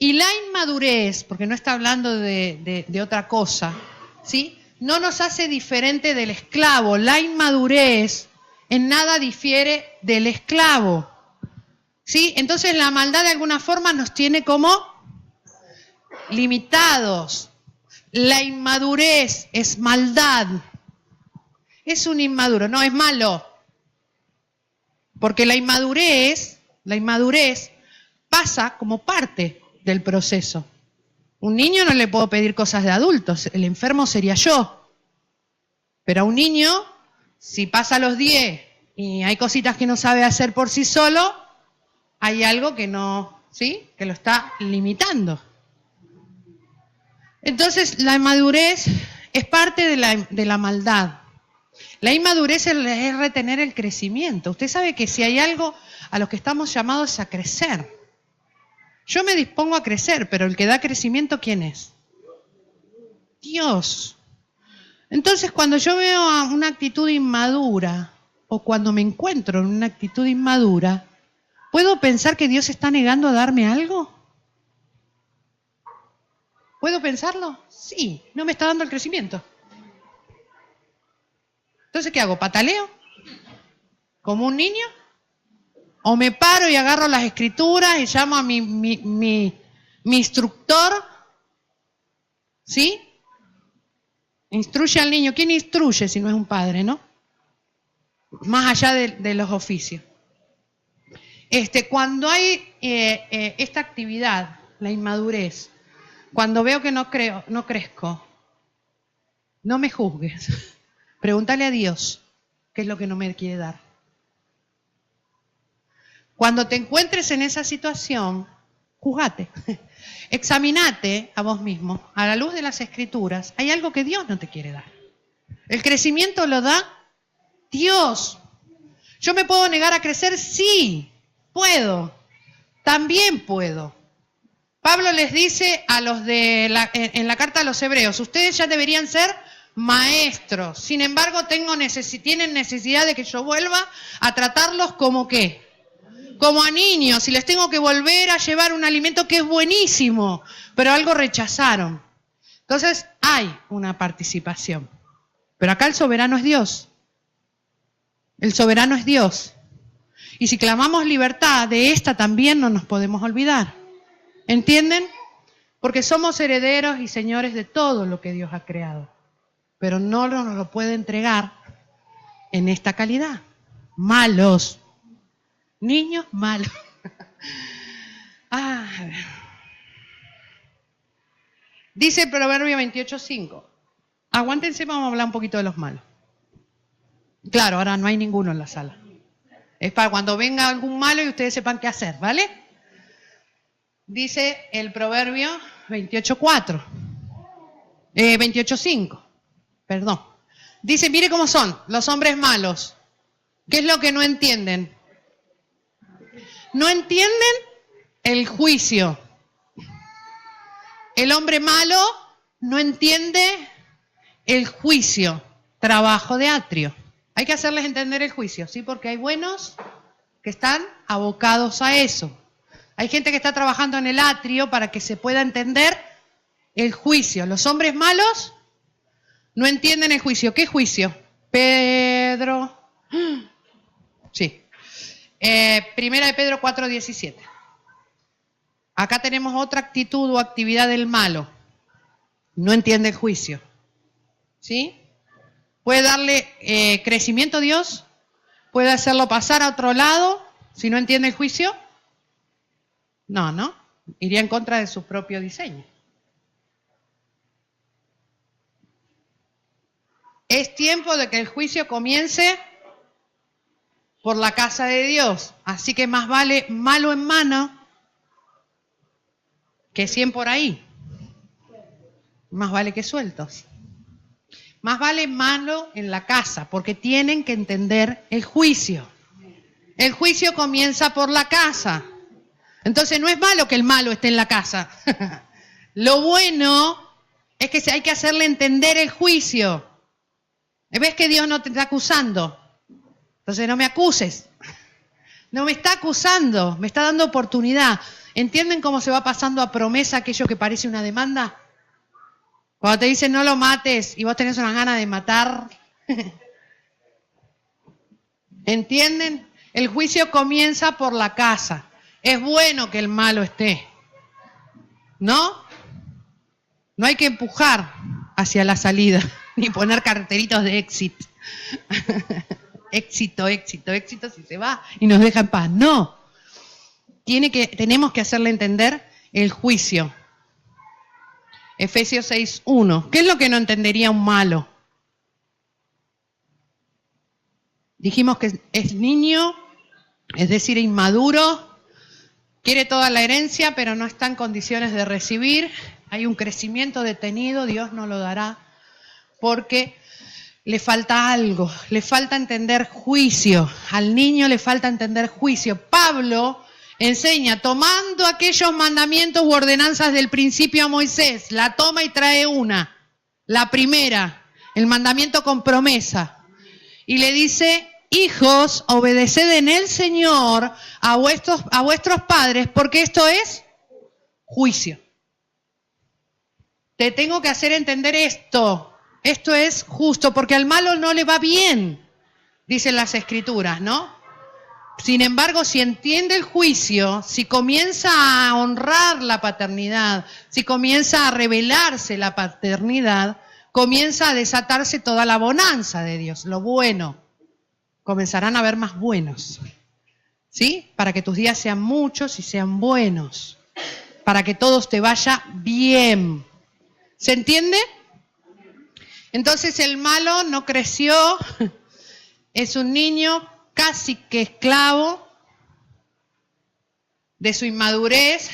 Y la inmadurez, porque no está hablando de otra cosa, ¿sí? No nos hace diferente del esclavo. La inmadurez en nada difiere del esclavo, ¿sí? Entonces la maldad de alguna forma nos tiene como limitados. La inmadurez es maldad. Es un inmaduro, no es malo. Porque la inmadurez pasa como parte del proceso. Un niño no le puedo pedir cosas de adultos, el enfermo sería yo. Pero a un niño, si pasa los 10 y hay cositas que no sabe hacer por sí solo, hay algo que no, ¿sí? Que lo está limitando. Entonces, la inmadurez es parte de la maldad. La inmadurez es retener el crecimiento. Usted sabe que si hay algo a lo que estamos llamados es a crecer. Yo me dispongo a crecer, pero el que da crecimiento, ¿quién es? Dios. Entonces, cuando yo veo una actitud inmadura, o cuando me encuentro en una actitud inmadura, ¿puedo pensar que Dios está negando a darme algo? ¿Puedo pensarlo? Sí, no me está dando el crecimiento. Entonces, ¿qué hago? ¿Pataleo? ¿Como un niño? ¿O me paro y agarro las escrituras y llamo a mi instructor? ¿Sí? Instruye al niño. ¿Quién instruye si no es un padre, no? Más allá de los oficios. Cuando hay esta actividad, la inmadurez, cuando veo que no crezco, no me juzgues. Pregúntale a Dios qué es lo que no me quiere dar. Cuando te encuentres en esa situación, juzgate. Examinate a vos mismo, a la luz de las Escrituras. Hay algo que Dios no te quiere dar. El crecimiento lo da Dios. ¿Yo me puedo negar a crecer? Sí, puedo. También puedo. Pablo les dice a los en la carta a los hebreos, ustedes ya deberían ser maestros. Sin embargo, tienen necesidad de que yo vuelva a tratarlos como ¿qué? Como a niños, y les tengo que volver a llevar un alimento que es buenísimo, pero algo rechazaron. Entonces, hay una participación. Pero acá el soberano es Dios. El soberano es Dios. Y si clamamos libertad, de esta también no nos podemos olvidar. ¿Entienden? Porque somos herederos y señores de todo lo que Dios ha creado. Pero no nos lo puede entregar en esta calidad. Malos. Niños malos. Dice el Proverbio 28:5. Aguántense, vamos a hablar un poquito de los malos. Claro, ahora no hay ninguno en la sala. Es para cuando venga algún malo y ustedes sepan qué hacer, ¿vale? Dice el Proverbio 28:4. 28:5. Perdón. Dice, mire cómo son los hombres malos. ¿Qué es lo que no entienden? No entienden el juicio. El hombre malo no entiende el juicio. Trabajo de atrio. Hay que hacerles entender el juicio, ¿sí? Porque hay buenos que están abocados a eso. Hay gente que está trabajando en el atrio para que se pueda entender el juicio. Los hombres malos no entienden el juicio. ¿Qué juicio? Pedro. Sí. Primera de Pedro 4:17. Acá tenemos otra actitud o actividad del malo. No entiende el juicio. ¿Sí? ¿Puede darle crecimiento a Dios? ¿Puede hacerlo pasar a otro lado si no entiende el juicio? No. Iría en contra de su propio diseño. Es tiempo de que el juicio comience por la casa de Dios. Así que más vale malo en mano que 100 por ahí. Más vale que sueltos. Más vale malo en la casa, porque tienen que entender el juicio. El juicio comienza por la casa. Entonces no es malo que el malo esté en la casa. Lo bueno es que hay que hacerle entender el juicio. ¿Ves que Dios no te está acusando? Entonces no me acuses. No me está acusando, me está dando oportunidad. ¿Entienden cómo se va pasando a promesa aquello que parece una demanda? Cuando te dicen no lo mates y vos tenés unas ganas de matar. ¿Entienden? El juicio comienza por la casa. Es bueno que el malo esté. ¿No? No hay que empujar hacia la salida, ni poner carteritos de éxito. éxito, si se va y nos deja en paz. No. Tenemos que hacerle entender el juicio. Efesios 6:1. ¿Qué es lo que no entendería un malo? Dijimos que es niño, es decir, inmaduro, quiere toda la herencia, pero no está en condiciones de recibir. Hay un crecimiento detenido, Dios no lo dará, porque le falta algo, le falta entender juicio. Al niño le falta entender juicio. Pablo enseña, tomando aquellos mandamientos u ordenanzas del principio a Moisés, la toma y trae una. La primera, el mandamiento con promesa. Y le dice, hijos, obedeced en el Señor a vuestros padres, porque esto es juicio. Te tengo que hacer entender esto. Esto es justo, porque al malo no le va bien, dicen las Escrituras, ¿no? Sin embargo, si entiende el juicio, si comienza a honrar la paternidad, si comienza a revelarse la paternidad, comienza a desatarse toda la bonanza de Dios, lo bueno. Comenzarán a haber más buenos, ¿sí? Para que tus días sean muchos y sean buenos, para que todos te vaya bien. ¿Se entiende? Entonces el malo no creció, es un niño casi que esclavo de su inmadurez.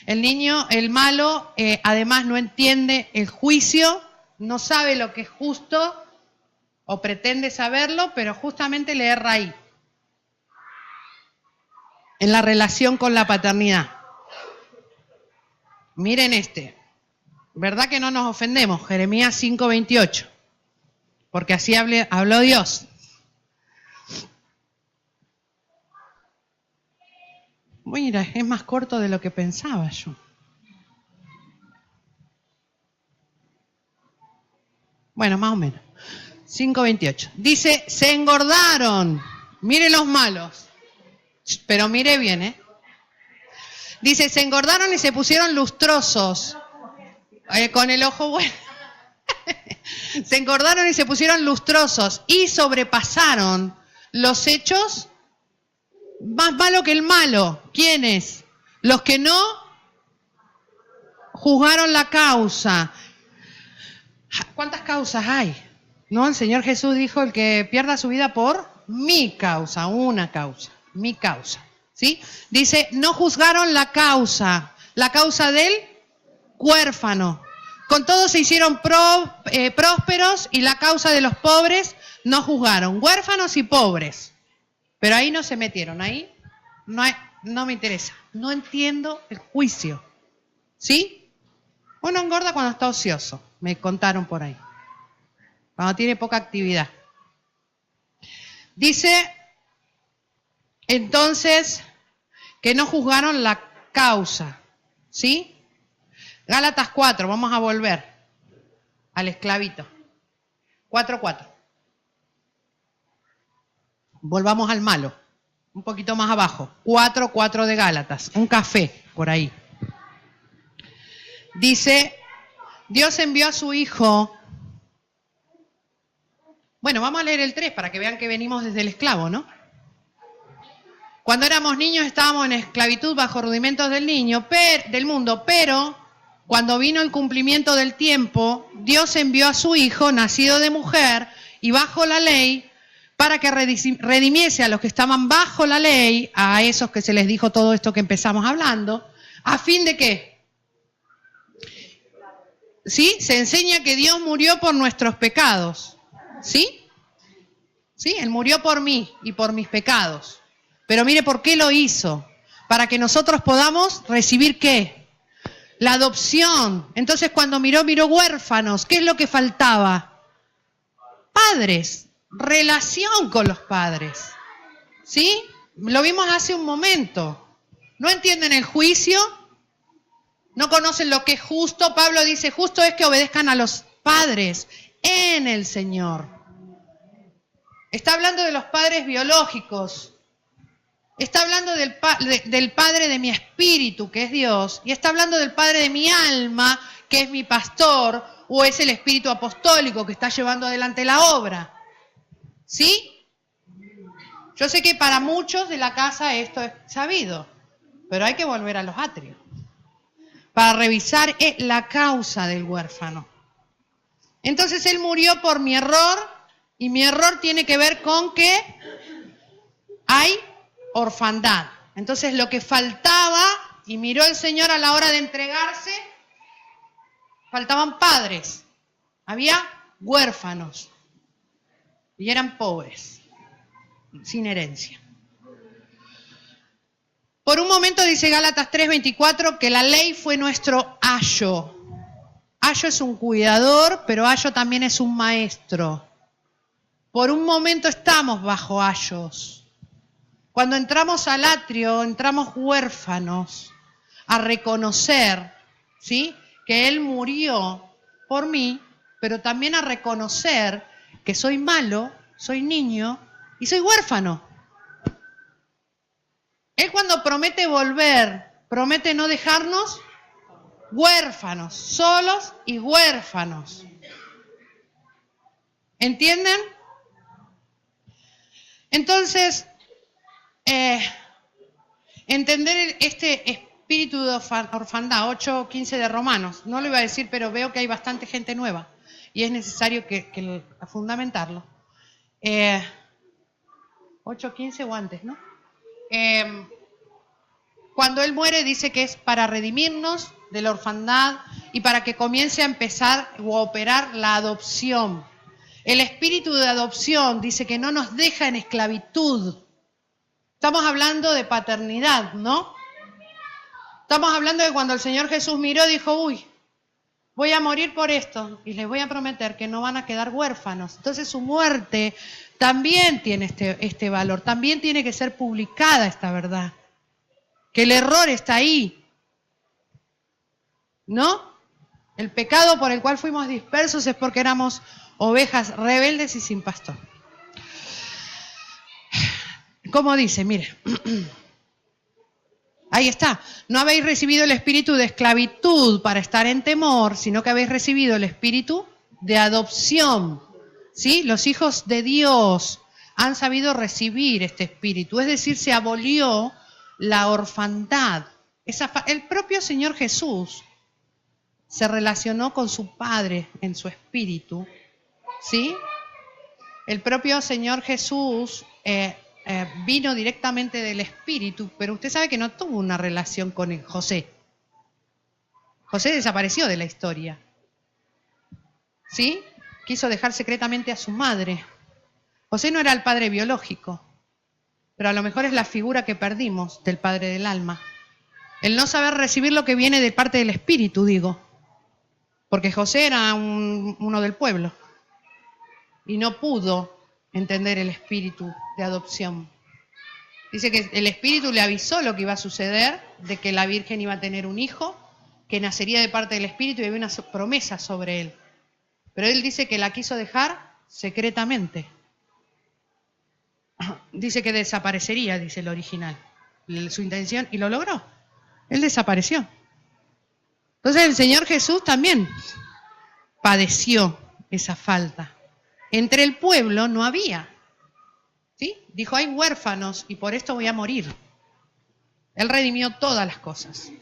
El malo, además no entiende el juicio, no sabe lo que es justo o pretende saberlo, pero justamente le erra ahí, en la relación con la paternidad. Miren ¿verdad que no nos ofendemos? Jeremías 5:28, porque así habló Dios. Mira, es más corto de lo que pensaba yo. Bueno, más o menos. 5:28. Dice, se engordaron. Miren los malos. Pero mire bien, Dice, se engordaron y se pusieron lustrosos. Con el ojo bueno. Se engordaron y se pusieron lustrosos y sobrepasaron los hechos más malo que el malo. ¿Quiénes? Los que no juzgaron la causa. ¿Cuántas causas hay? No, el Señor Jesús dijo, el que pierda su vida por mi causa, una causa, mi causa. ¿Sí? Dice, no juzgaron la causa del huérfano. Con todo se hicieron prósperos y la causa de los pobres no juzgaron. Huérfanos y pobres. Pero ahí no se metieron, ahí no me interesa. No entiendo el juicio. ¿Sí? Uno engorda cuando está ocioso, me contaron por ahí. Cuando tiene poca actividad. Dice, entonces, que no juzgaron la causa. ¿Sí? Gálatas 4, vamos a volver al esclavito. 4:4. Volvamos al malo, un poquito más abajo. 4:4 de Gálatas, un café por ahí. Dice, Dios envió a su Hijo. Bueno, vamos a leer el 3 para que vean que venimos desde el esclavo, ¿no? Cuando éramos niños estábamos en esclavitud bajo rudimentos del mundo, pero cuando vino el cumplimiento del tiempo, Dios envió a su Hijo, nacido de mujer y bajo la ley, para que redimiese a los que estaban bajo la ley, a esos que se les dijo todo esto que empezamos hablando, a fin de que, ¿sí? Se enseña que Dios murió por nuestros pecados, ¿sí? ¿Sí? Él murió por mí y por mis pecados. Pero mire por qué lo hizo, para que nosotros podamos recibir ¿qué? La adopción. Entonces cuando miró huérfanos. ¿Qué es lo que faltaba? Padres. Relación con los padres. ¿Sí? Lo vimos hace un momento. ¿No entienden el juicio? ¿No conocen lo que es justo? Pablo dice, justo es que obedezcan a los padres en el Señor. Está hablando de los padres biológicos. Está hablando del Padre de mi espíritu, que es Dios, y está hablando del Padre de mi alma, que es mi pastor, o es el Espíritu Apostólico que está llevando adelante la obra. ¿Sí? Yo sé que para muchos de la casa esto es sabido, pero hay que volver a los atrios para revisar la causa del huérfano. Entonces Él murió por mi error, y mi error tiene que ver con que hay orfandad. Entonces lo que faltaba, y miró el Señor a la hora de entregarse, faltaban padres, había huérfanos y eran pobres, sin herencia. Por un momento dice Gálatas 3:24 que la ley fue nuestro ayo. Ayo es un cuidador, pero ayo también es un maestro. Por un momento estamos bajo ayos. Cuando entramos al atrio, entramos huérfanos a reconocer, ¿sí?, que Él murió por mí, pero también a reconocer que soy malo, soy niño y soy huérfano. Él cuando promete volver, promete no dejarnos huérfanos, solos y huérfanos. ¿Entienden? Entonces, entender este espíritu de orfandad, 8:15 de Romanos, no lo iba a decir, pero veo que hay bastante gente nueva y es necesario que fundamentarlo. 8:15 o antes, ¿no? Cuando Él muere dice que es para redimirnos de la orfandad y para que comience a empezar o a operar la adopción. El espíritu de adopción dice que no nos deja en esclavitud. Estamos hablando de paternidad, ¿no? Estamos hablando de cuando el Señor Jesús miró y dijo, uy, voy a morir por esto y les voy a prometer que no van a quedar huérfanos. Entonces su muerte también tiene este valor, también tiene que ser publicada esta verdad. Que el error está ahí, ¿no? El pecado por el cual fuimos dispersos es porque éramos ovejas rebeldes y sin pastor. Como dice, mire, Ahí está. No habéis recibido el espíritu de esclavitud para estar en temor, sino que habéis recibido el espíritu de adopción. ¿Sí? Los hijos de Dios han sabido recibir este espíritu. Es decir, se abolió la orfandad. El propio Señor Jesús se relacionó con su Padre en su espíritu. ¿Sí? El propio Señor Jesús vino directamente del Espíritu, pero usted sabe que no tuvo una relación con José. José desapareció de la historia. ¿Sí? Quiso dejar secretamente a su madre. José no era el padre biológico, pero a lo mejor es la figura que perdimos del padre del alma. El no saber recibir lo que viene de parte del Espíritu, digo. Porque José era uno del pueblo y no pudo entender el espíritu de adopción. Dice que el Espíritu le avisó lo que iba a suceder, de que la Virgen iba a tener un hijo, que nacería de parte del Espíritu y había una promesa sobre él. Pero él dice que la quiso dejar secretamente. Dice que desaparecería, dice el original, su intención, y lo logró. Él desapareció. Entonces el Señor Jesús también padeció esa falta. Entre el pueblo no había. ¿Sí? Dijo, hay huérfanos y por esto voy a morir. Él redimió todas las cosas.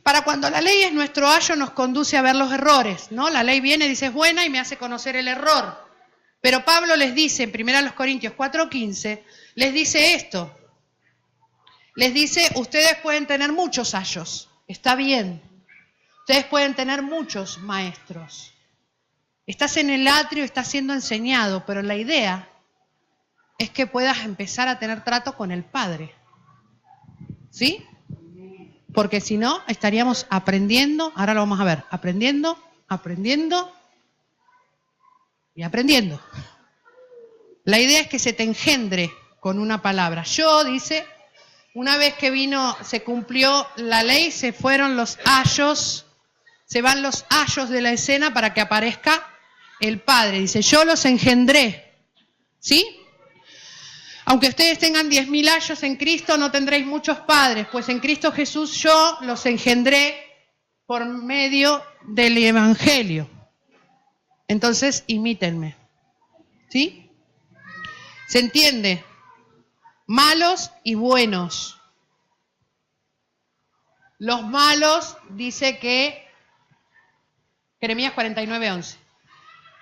Para cuando la ley es nuestro ayo, nos conduce a ver los errores, ¿no? La ley viene, dice, es buena y me hace conocer el error. Pero Pablo les dice, en 1 Corintios 4:15, les dice esto. Les dice, ustedes pueden tener muchos ayos, está bien. Ustedes pueden tener muchos maestros. Estás en el atrio, estás siendo enseñado, pero la idea es que puedas empezar a tener trato con el Padre. ¿Sí? Porque si no, estaríamos aprendiendo, ahora lo vamos a ver, aprendiendo y aprendiendo. La idea es que se te engendre con una palabra. Yo, dice, una vez que se cumplió la ley, se fueron los ayos, se van los ayos de la escena para que aparezca el Padre. Dice, yo los engendré. ¿Sí? Aunque ustedes tengan 10.000 ayos en Cristo, no tendréis muchos padres, pues en Cristo Jesús yo los engendré por medio del Evangelio. Entonces, imítenme. ¿Sí? ¿Se entiende? Malos y buenos. Los malos, dice que, Jeremías 49:11,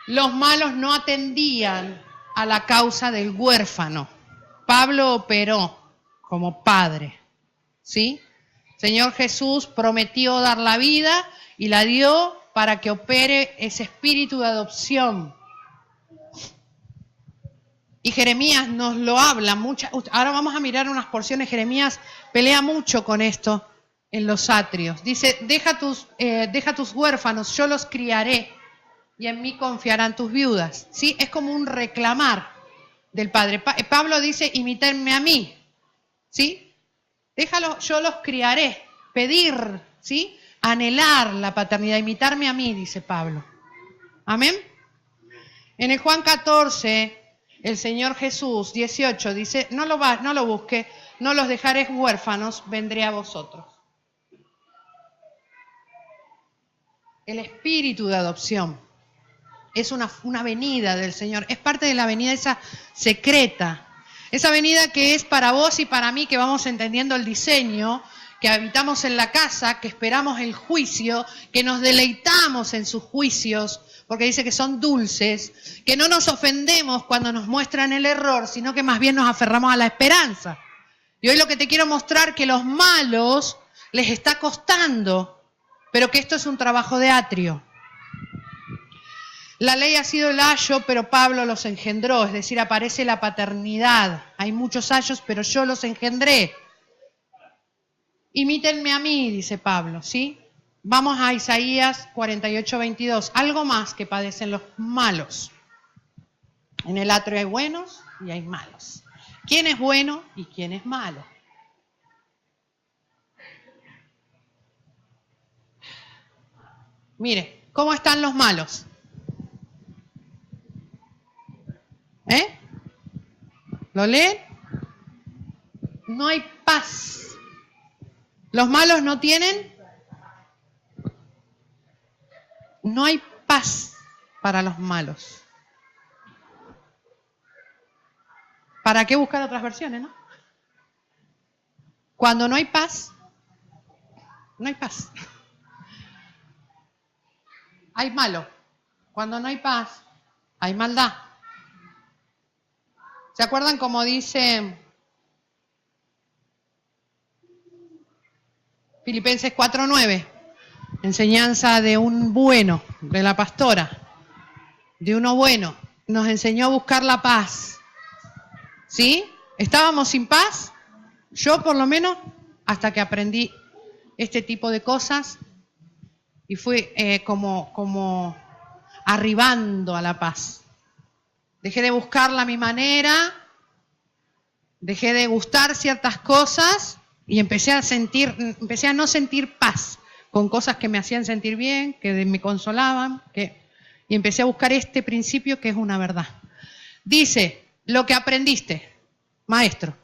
los malos no atendían a la causa del huérfano. Pablo operó como padre, ¿sí? Señor Jesús prometió dar la vida y la dio para que opere ese espíritu de adopción. Y Jeremías nos lo habla mucho. Ahora vamos a mirar unas porciones. Jeremías pelea mucho con esto en los atrios. Dice, deja tus huérfanos, yo los criaré y en mí confiarán tus viudas. ¿Sí? Es como un reclamar del Padre. Pablo dice, imítame a mí, ¿sí? Déjalo, yo los criaré, pedir, ¿sí? Anhelar la paternidad, imitarme a mí, dice Pablo. Amén. En el Juan 14, el Señor Jesús, 18, dice, no lo busque, no los dejaré huérfanos, vendré a vosotros. El espíritu de adopción. Es una venida del Señor, es parte de la venida esa secreta, esa venida que es para vos y para mí, que vamos entendiendo el diseño, que habitamos en la casa, que esperamos el juicio, que nos deleitamos en sus juicios, porque dice que son dulces, que no nos ofendemos cuando nos muestran el error, sino que más bien nos aferramos a la esperanza. Y hoy lo que te quiero mostrar, que los malos les está costando, pero que esto es un trabajo de atrio. La ley ha sido el ayo, pero Pablo los engendró, es decir, aparece la paternidad. Hay muchos ayos, pero yo los engendré. Imítenme a mí, dice Pablo, ¿sí? Vamos a Isaías 48:22. Algo más que padecen los malos. En el atrio hay buenos y hay malos. ¿Quién es bueno y quién es malo? Mire, ¿cómo están los malos? ¿Lo leen? No hay paz. Los malos no tienen, no hay paz para los malos. ¿Para qué buscar otras versiones, no? Cuando no hay paz, no hay paz. Hay malo. Cuando no hay paz, hay maldad. ¿Se acuerdan cómo dice Filipenses 4:9? Enseñanza de un bueno, de la pastora, de uno bueno. Nos enseñó a buscar la paz. ¿Sí? ¿Estábamos sin paz? Yo por lo menos, hasta que aprendí este tipo de cosas y fui como arribando a la paz. Dejé de buscarla a mi manera, dejé de gustar ciertas cosas y empecé a no sentir paz con cosas que me hacían sentir bien, que me consolaban, y empecé a buscar este principio que es una verdad. Dice, lo que aprendiste, maestro,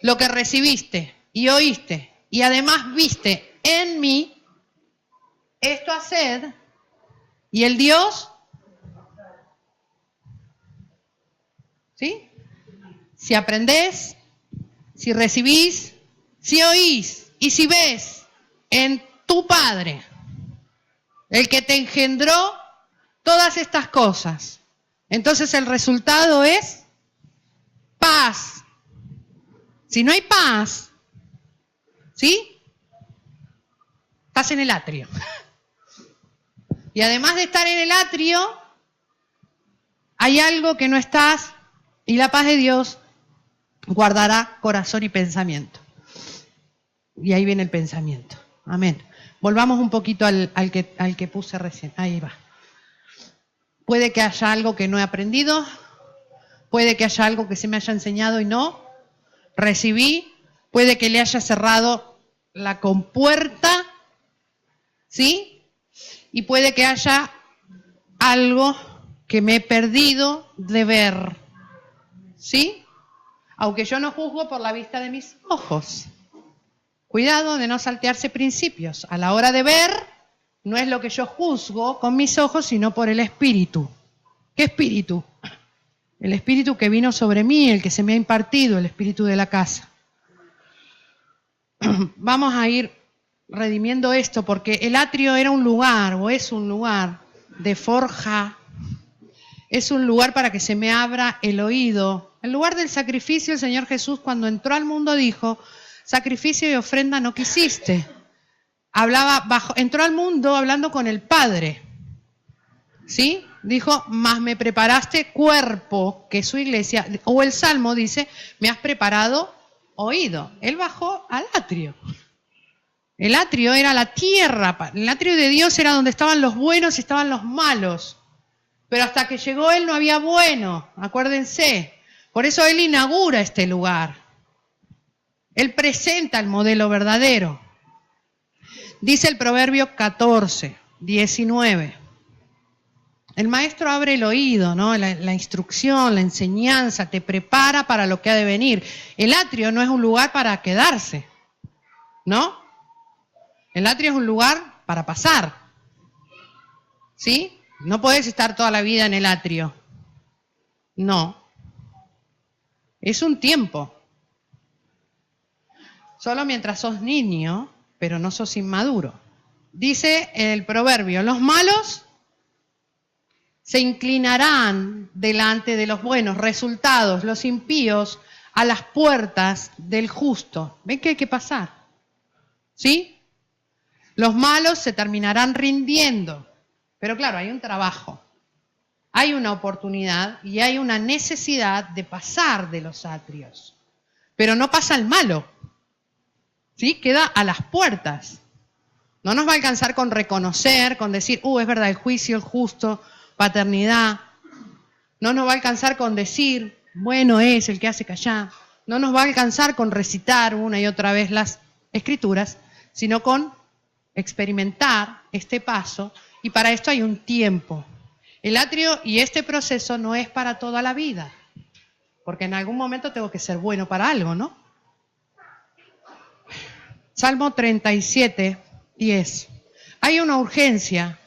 lo que recibiste y oíste y además viste en mí, esto haced, y el Dios, ¿sí? Si aprendés, si recibís, si oís y si ves en tu Padre, el que te engendró todas estas cosas, entonces el resultado es paz. Si no hay paz, ¿sí? Estás en el atrio. Y además de estar en el atrio, hay algo que no estás, y la paz de Dios guardará corazón y pensamiento. Y ahí viene el pensamiento. Amén. Volvamos un poquito al que puse recién. Ahí va. Puede que haya algo que no he aprendido, puede que haya algo que se me haya enseñado y no recibí, puede que le haya cerrado la compuerta, ¿sí? Y puede que haya algo que me he perdido de ver, ¿sí? Aunque yo no juzgo por la vista de mis ojos. Cuidado de no saltearse principios. A la hora de ver, no es lo que yo juzgo con mis ojos, sino por el Espíritu. ¿Qué Espíritu? El Espíritu que vino sobre mí, el que se me ha impartido, el Espíritu de la casa. Vamos a ir redimiendo esto, porque el atrio era un lugar, o es un lugar de forja, es un lugar para que se me abra el oído. En lugar del sacrificio, el Señor Jesús, cuando entró al mundo, dijo, sacrificio y ofrenda no quisiste. Entró al mundo hablando con el Padre, ¿sí? Dijo, mas me preparaste cuerpo, que es su iglesia, o el Salmo dice, me has preparado oído. Él bajó al atrio. El atrio era la tierra, el atrio de Dios era donde estaban los buenos y estaban los malos. Pero hasta que llegó Él no había bueno, acuérdense. Por eso Él inaugura este lugar. Él presenta el modelo verdadero. Dice el Proverbio 14, 19. El maestro abre el oído, ¿no? La instrucción, la enseñanza, te prepara para lo que ha de venir. El atrio no es un lugar para quedarse, ¿no? El atrio es un lugar para pasar, ¿sí? No podés estar toda la vida en el atrio. No. Es un tiempo. Solo mientras sos niño, pero no sos inmaduro. Dice el proverbio, los malos se inclinarán delante de los buenos. Resultados, los impíos a las puertas del justo. ¿Ven que hay que pasar? ¿Sí? Los malos se terminarán rindiendo. Pero claro, hay un trabajo, hay una oportunidad y hay una necesidad de pasar de los atrios. Pero no pasa el malo, ¿sí? Queda a las puertas. No nos va a alcanzar con reconocer, con decir, es verdad, el juicio, el justo, paternidad. No nos va a alcanzar con decir, bueno es el que hace callar. No nos va a alcanzar con recitar una y otra vez las escrituras, sino con experimentar este paso. Y para esto hay un tiempo. El atrio y este proceso no es para toda la vida, porque en algún momento tengo que ser bueno para algo, ¿no? Salmo 37, 10. Hay una urgencia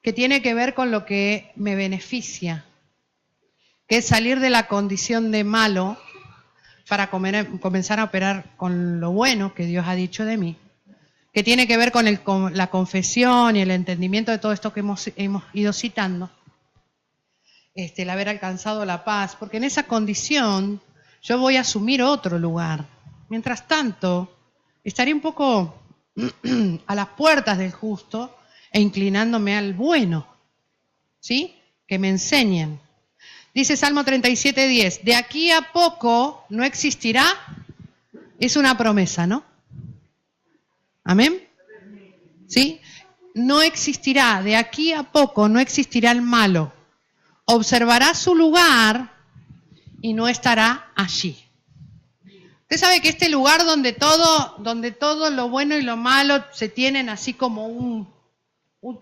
que tiene que ver con lo que me beneficia, que es salir de la condición de malo para comenzar a operar con lo bueno que Dios ha dicho de mí, que tiene que ver con la confesión y el entendimiento de todo esto que hemos ido citando, el haber alcanzado la paz, porque en esa condición yo voy a asumir otro lugar. Mientras tanto, estaré un poco a las puertas del justo e inclinándome al bueno, ¿sí? Que me enseñen. Dice Salmo 37:10, de aquí a poco no existirá, es una promesa, ¿no? ¿Amén? ¿Sí? No existirá, de aquí a poco no existirá el malo. Observará su lugar y no estará allí. Usted sabe que este lugar donde todo lo bueno y lo malo se tienen así como un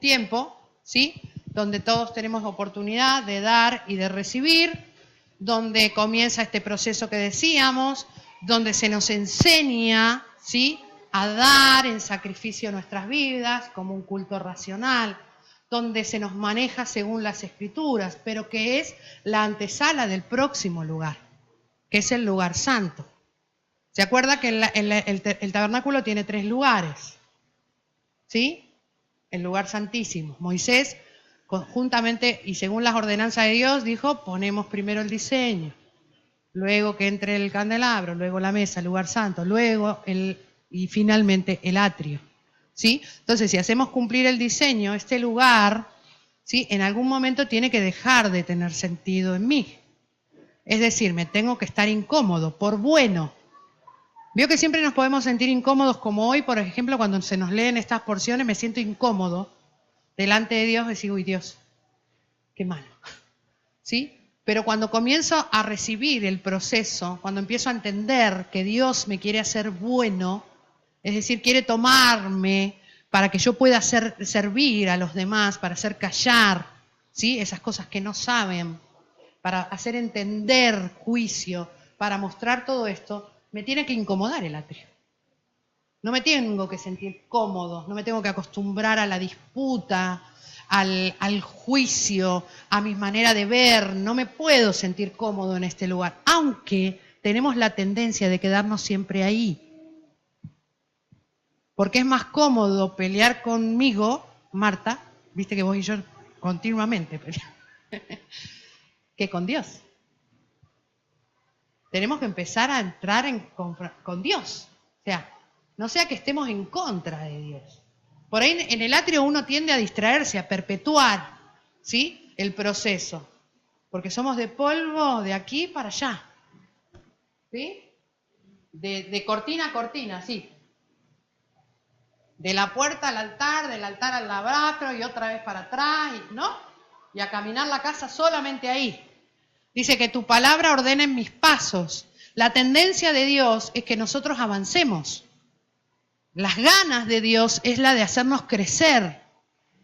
tiempo, ¿sí? Donde todos tenemos oportunidad de dar y de recibir, donde comienza este proceso que decíamos, donde se nos enseña, ¿sí?, a dar en sacrificio nuestras vidas como un culto racional, donde se nos maneja según las Escrituras, pero que es la antesala del próximo lugar, que es el lugar santo. ¿Se acuerda que el tabernáculo tiene 3 lugares? ¿Sí? El lugar santísimo. Moisés, conjuntamente y según las ordenanzas de Dios, dijo, ponemos primero el diseño, luego que entre el candelabro, luego la mesa, el lugar santo, luego y finalmente el atrio. ¿Sí? Entonces, si hacemos cumplir el diseño, este lugar, ¿sí?, en algún momento tiene que dejar de tener sentido en mí. Es decir, me tengo que estar incómodo, por bueno. Veo que siempre nos podemos sentir incómodos, como hoy, por ejemplo, cuando se nos leen estas porciones, me siento incómodo delante de Dios y digo, uy, Dios, qué malo. ¿Sí? Pero cuando comienzo a recibir el proceso, cuando empiezo a entender que Dios me quiere hacer bueno, es decir, quiere tomarme para que yo pueda servir a los demás, para hacer callar, ¿sí?, esas cosas que no saben, para hacer entender juicio, para mostrar todo esto, me tiene que incomodar el atrio. No me tengo que sentir cómodo, no me tengo que acostumbrar a la disputa, al juicio, a mi manera de ver. No me puedo sentir cómodo en este lugar, aunque tenemos la tendencia de quedarnos siempre ahí. Porque es más cómodo pelear conmigo, Marta, viste que vos y yo continuamente peleamos, que con Dios. Tenemos que empezar a entrar con Dios. O sea, no sea que estemos en contra de Dios. Por ahí en el atrio uno tiende a distraerse, a perpetuar, ¿sí?, el proceso. Porque somos de polvo de aquí para allá. ¿Sí? De cortina a cortina, sí. De la puerta al altar, del altar al lavabro y otra vez para atrás, ¿no? Y a caminar la casa solamente ahí. Dice que tu palabra ordene mis pasos. La tendencia de Dios es que nosotros avancemos. Las ganas de Dios es la de hacernos crecer.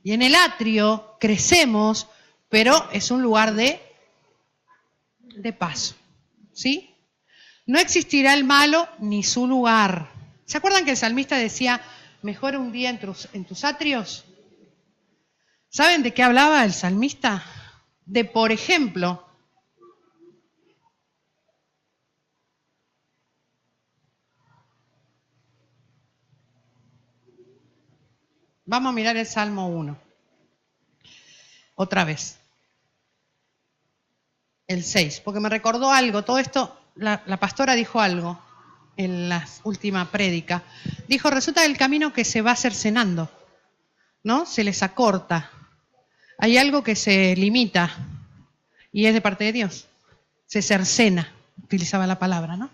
Y en el atrio crecemos, pero es un lugar de paso. ¿Sí? No existirá el malo ni su lugar. ¿Se acuerdan que el salmista decía, mejor un día en tus atrios? ¿Saben de qué hablaba el salmista? De, por ejemplo, vamos a mirar el Salmo 1. Otra vez. El 6. Porque me recordó algo. Todo esto, la pastora dijo algo en la última prédica. Dijo, resulta el camino que se va cercenando, ¿no? Se les acorta. Hay algo que se limita y es de parte de Dios. Se cercena, utilizaba la palabra, ¿no?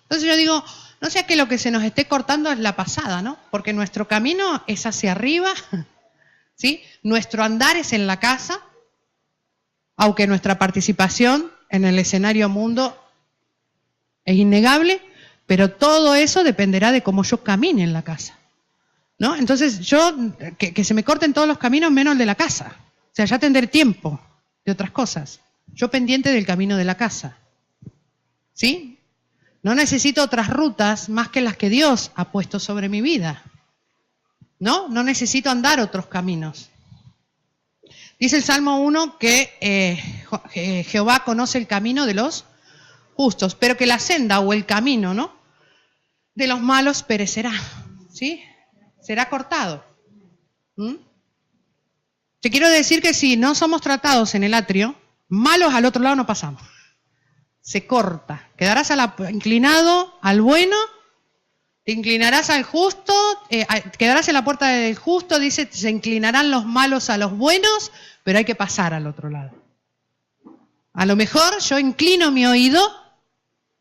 Entonces yo digo, no sea que lo que se nos esté cortando es la pasada, ¿no? Porque nuestro camino es hacia arriba, ¿sí? Nuestro andar es en la casa, aunque nuestra participación en el escenario mundo es innegable, pero todo eso dependerá de cómo yo camine en la casa, ¿no? Entonces yo, que se me corten todos los caminos menos el de la casa. O sea, ya tendré tiempo de otras cosas. Yo pendiente del camino de la casa, ¿sí? No necesito otras rutas más que las que Dios ha puesto sobre mi vida. No necesito andar otros caminos. Dice el Salmo 1 que Jehová conoce el camino de los justos, pero que la senda o el camino, ¿no?, de los malos perecerá, ¿sí? Será cortado. Te quiero decir que si no somos tratados en el atrio, malos al otro lado no pasamos. Se corta. Quedarás inclinado al bueno, te inclinarás al justo, quedarás en la puerta del justo, dice, se inclinarán los malos a los buenos, pero hay que pasar al otro lado. A lo mejor yo inclino mi oído,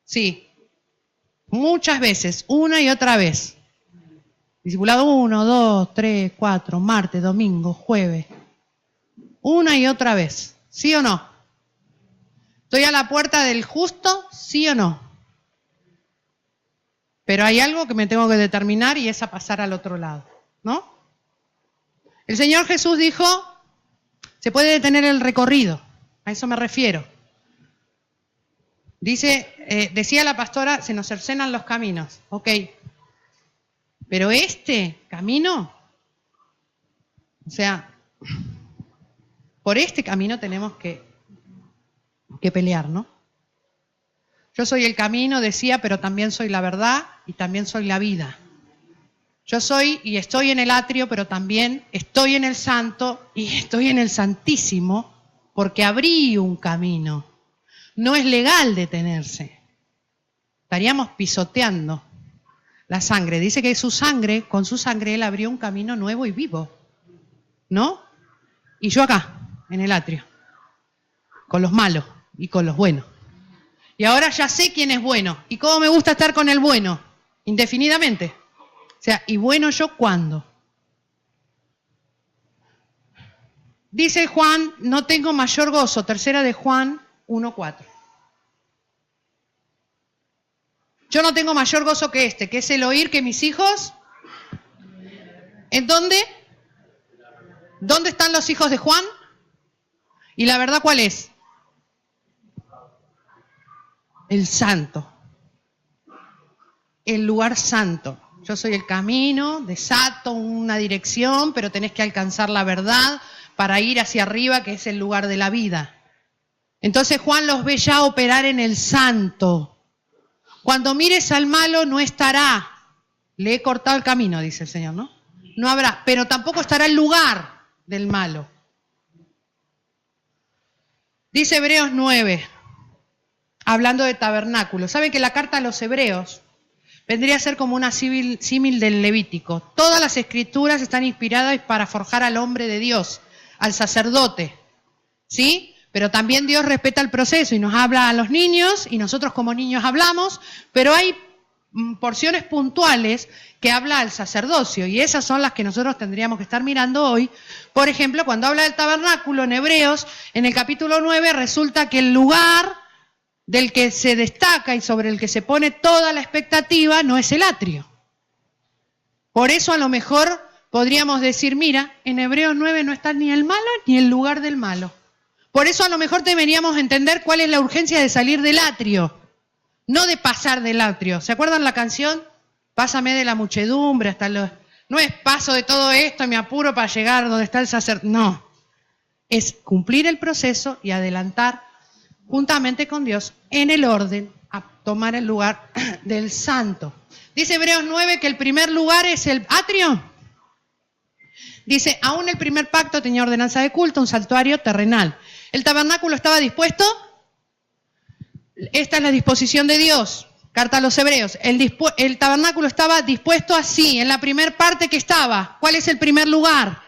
sí, muchas veces, una y otra vez. Discipulado 1, 2, 3, 4, martes, domingo, jueves. Una y otra vez, ¿sí o no? ¿Estoy a la puerta del justo? ¿Sí o no? Pero hay algo que me tengo que determinar y es a pasar al otro lado, ¿no? El Señor Jesús dijo, se puede detener el recorrido, a eso me refiero. Decía la pastora, se nos cercenan los caminos, ok. Pero este camino, o sea, por este camino tenemos que pelear, ¿no? Yo soy el camino, decía, pero también soy la verdad y también soy la vida. Yo soy y estoy en el atrio, pero también estoy en el santo y estoy en el santísimo porque abrí un camino. No es legal detenerse. Estaríamos pisoteando la sangre. Dice que con su sangre él abrió un camino nuevo y vivo, ¿no? Y yo acá, en el atrio, con los malos y con los buenos. Y ahora ya sé quién es bueno. ¿Y cómo me gusta estar con el bueno? Indefinidamente. O sea, ¿y bueno yo cuándo? Dice Juan, no tengo mayor gozo. Tercera de Juan 1:4. Yo no tengo mayor gozo que este, que es el oír que mis hijos... ¿En dónde? ¿Dónde están los hijos de Juan? ¿Y la verdad cuál es? El santo. El lugar santo. Yo soy el camino, desato una dirección, pero tenés que alcanzar la verdad para ir hacia arriba, que es el lugar de la vida. Entonces Juan los ve ya operar en el santo. Cuando mires al malo no estará. Le he cortado el camino, dice el Señor, ¿no? No habrá, pero tampoco estará el lugar del malo. Dice Hebreos 9, hablando de tabernáculo. ¿Saben que la carta a los Hebreos vendría a ser como una símil del Levítico? Todas las escrituras están inspiradas para forjar al hombre de Dios, al sacerdote, ¿sí? Pero también Dios respeta el proceso y nos habla a los niños y nosotros como niños hablamos, pero hay porciones puntuales que habla al sacerdocio y esas son las que nosotros tendríamos que estar mirando hoy. Por ejemplo, cuando habla del tabernáculo en Hebreos, en el capítulo 9 resulta que el lugar del que se destaca y sobre el que se pone toda la expectativa no es el atrio. Por eso a lo mejor podríamos decir, mira, en Hebreos 9 no está ni el malo ni el lugar del malo. Por eso a lo mejor deberíamos entender cuál es la urgencia de salir del atrio, no de pasar del atrio. ¿Se acuerdan la canción? Pásame de la muchedumbre hasta los... No es paso de todo esto y me apuro para llegar donde está el sacerdote. No, es cumplir el proceso y adelantar juntamente con Dios en el orden a tomar el lugar del santo. Dice Hebreos 9 que el primer lugar es el atrio. Dice, aún el primer pacto tenía ordenanza de culto, un santuario terrenal. ¿El tabernáculo estaba dispuesto? Esta es la disposición de Dios. Carta a los Hebreos. El tabernáculo estaba dispuesto así, en la primer parte que estaba. ¿Cuál es el primer lugar?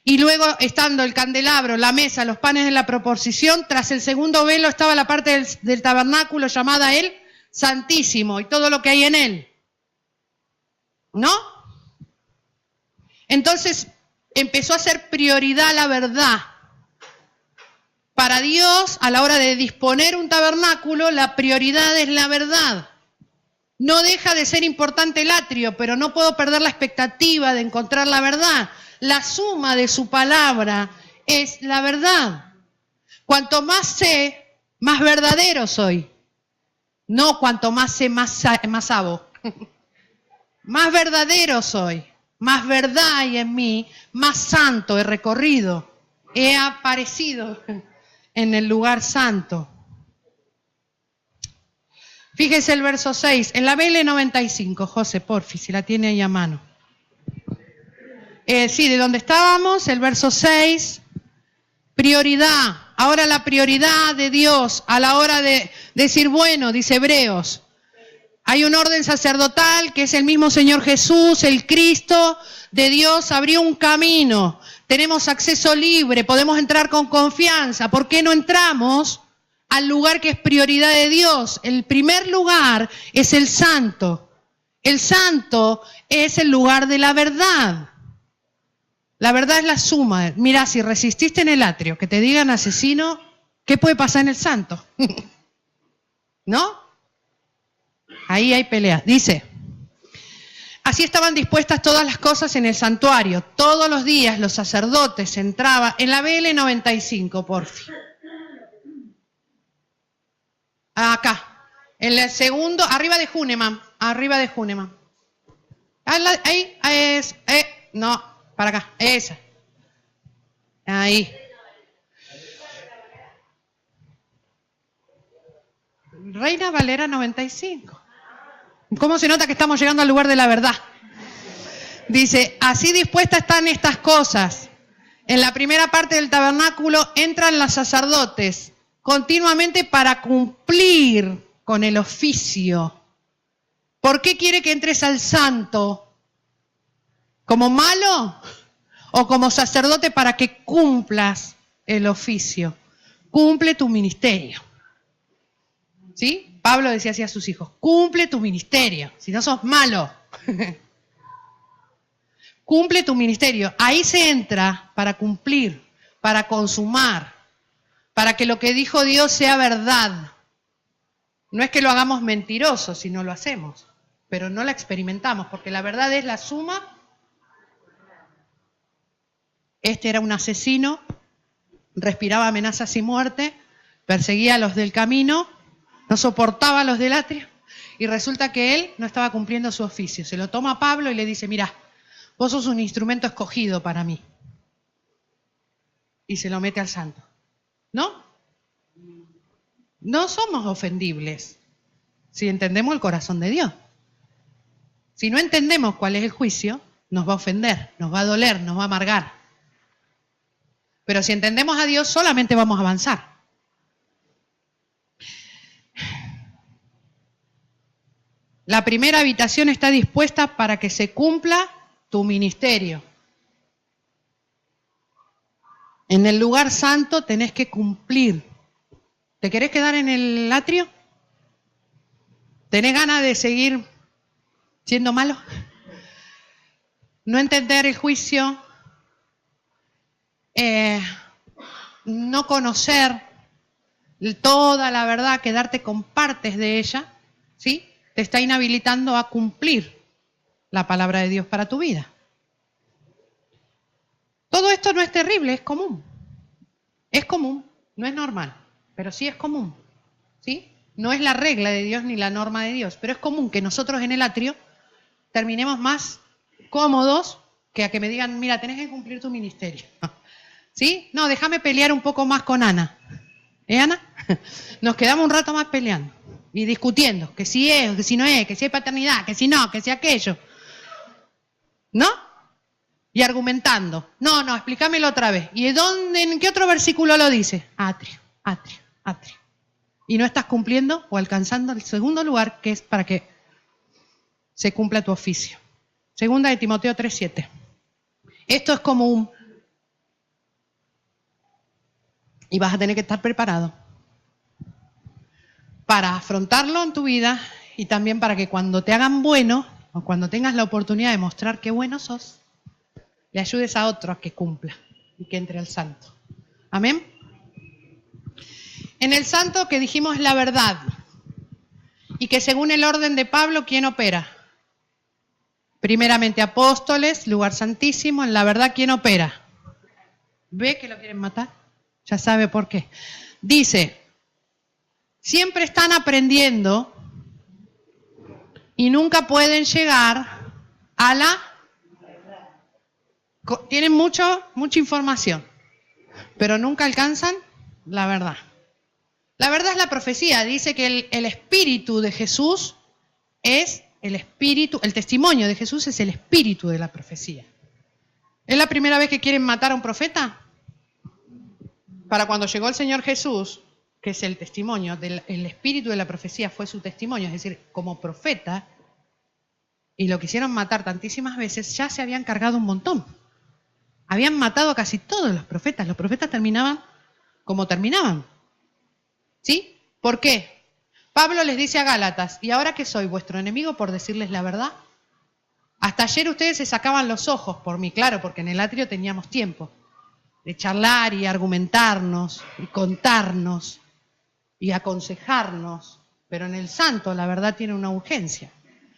Y luego, estando el candelabro, la mesa, los panes de la proposición, tras el segundo velo estaba la parte del tabernáculo llamada el Santísimo y todo lo que hay en él. ¿No? Entonces empezó a ser prioridad la verdad. Para Dios, a la hora de disponer un tabernáculo, la prioridad es la verdad. No deja de ser importante el atrio, pero no puedo perder la expectativa de encontrar la verdad. La suma de su palabra es la verdad. Cuanto más sé, más verdadero soy. No cuanto más sé, más sabo. Más verdadero soy. Más verdad hay en mí. Más santo he recorrido. He aparecido en el lugar santo. Fíjese el verso 6. En la BL95, José, porfi, si la tiene ahí a mano. Sí, de donde estábamos, el verso 6. Prioridad. Ahora la prioridad de Dios a la hora de decir, bueno, dice Hebreos, hay un orden sacerdotal que es el mismo Señor Jesús, el Cristo de Dios, abrió un camino. Tenemos acceso libre, podemos entrar con confianza. ¿Por qué no entramos al lugar que es prioridad de Dios? El primer lugar es el santo. El santo es el lugar de la verdad. La verdad es la suma. Mira, si resististe en el atrio, que te digan asesino, ¿qué puede pasar en el santo? ¿No? Ahí hay pelea. Dice, así estaban dispuestas todas las cosas en el santuario. Todos los días los sacerdotes entraban. En la BL95, porfi. Acá. En el segundo, arriba de Huneman. Arriba de Huneman. Ahí es. No. Para acá, esa. Ahí. Reina Valera 95. ¿Cómo se nota que estamos llegando al lugar de la verdad? Dice, así dispuestas están estas cosas. En la primera parte del tabernáculo entran los sacerdotes continuamente para cumplir con el oficio. ¿Por qué quiere que entres al santo? ¿Como malo o como sacerdote para que cumplas el oficio? Cumple tu ministerio. ¿Sí? Pablo decía así a sus hijos, cumple tu ministerio, si no sos malo. Cumple tu ministerio. Ahí se entra para cumplir, para consumar, para que lo que dijo Dios sea verdad. No es que lo hagamos mentiroso si no lo hacemos, pero no la experimentamos, porque la verdad es la suma. Este era un asesino, respiraba amenazas y muerte, perseguía a los del camino, no soportaba a los del atrio, y resulta que él no estaba cumpliendo su oficio. Se lo toma Pablo y le dice, mirá, vos sos un instrumento escogido para mí. Y se lo mete al santo. ¿No? No somos ofendibles si entendemos el corazón de Dios. Si no entendemos cuál es el juicio, nos va a ofender, nos va a doler, nos va a amargar. Pero si entendemos a Dios, solamente vamos a avanzar. La primera habitación está dispuesta para que se cumpla tu ministerio. En el lugar santo tenés que cumplir. ¿Te querés quedar en el atrio? ¿Tenés ganas de seguir siendo malo? No entender el juicio. No conocer toda la verdad, quedarte con partes de ella, ¿sí? Te está inhabilitando a cumplir la palabra de Dios para tu vida. Todo esto no es terrible, es común. Es común, no es normal, pero sí es común, ¿sí? No es la regla de Dios ni la norma de Dios, pero es común que nosotros en el atrio terminemos más cómodos que a que me digan, mira, tenés que cumplir tu ministerio. ¿Sí? No, déjame pelear un poco más con Ana. Ana? Nos quedamos un rato más peleando y discutiendo, que si es, que si no es, que si hay paternidad, que si no, que si aquello. ¿No? Y argumentando. No, explícamelo otra vez. ¿Y en qué otro versículo lo dice? Atrio, atrio, atrio. Y no estás cumpliendo o alcanzando el segundo lugar, que es para que se cumpla tu oficio. Segunda de Timoteo 3:7. Esto es común. Y vas a tener que estar preparado para afrontarlo en tu vida y también para que cuando te hagan bueno o cuando tengas la oportunidad de mostrar qué bueno sos, le ayudes a otro a que cumpla y que entre al santo. Amén. En el santo que dijimos la verdad y que según el orden de Pablo, ¿quién opera? Primeramente apóstoles, lugar santísimo. En la verdad, ¿quién opera? ¿Ve que lo quieren matar? Ya sabe por qué. Dice, siempre están aprendiendo y nunca pueden llegar a la... Tienen mucha información, pero nunca alcanzan la verdad. La verdad es la profecía. Dice que el espíritu de Jesús es el espíritu, el testimonio de Jesús es el espíritu de la profecía. ¿Es la primera vez que quieren matar a un profeta? Para cuando llegó el Señor Jesús, que es el testimonio, el espíritu de la profecía fue su testimonio, es decir, como profeta, y lo quisieron matar tantísimas veces, ya se habían cargado un montón. Habían matado a casi todos los profetas. Los profetas terminaban como terminaban. ¿Sí? ¿Por qué? Pablo les dice a Gálatas, ¿y ahora que soy vuestro enemigo por decirles la verdad? Hasta ayer ustedes se sacaban los ojos por mí, claro, porque en el atrio teníamos tiempo de charlar y argumentarnos y contarnos y aconsejarnos, pero en el santo la verdad tiene una urgencia.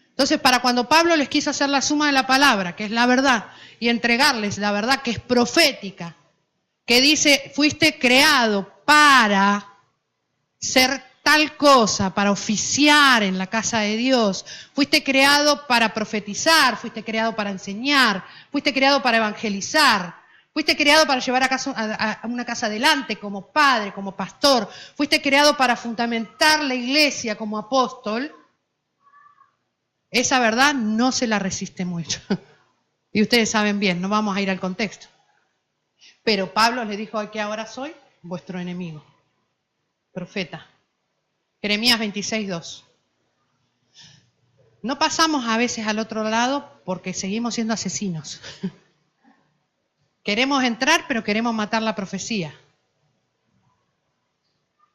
Entonces, para cuando Pablo les quiso hacer la suma de la palabra, que es la verdad, y entregarles la verdad que es profética, que dice, fuiste creado para ser tal cosa, para oficiar en la casa de Dios, fuiste creado para profetizar, fuiste creado para enseñar, fuiste creado para evangelizar, fuiste creado para llevar a una casa adelante como padre, como pastor, fuiste creado para fundamentar la iglesia como apóstol. Esa verdad no se la resiste mucho. Y ustedes saben bien, no vamos a ir al contexto. Pero Pablo le dijo que ahora soy vuestro enemigo. Profeta. Jeremías 26:2. No pasamos a veces al otro lado porque seguimos siendo asesinos. Queremos entrar, pero queremos matar la profecía.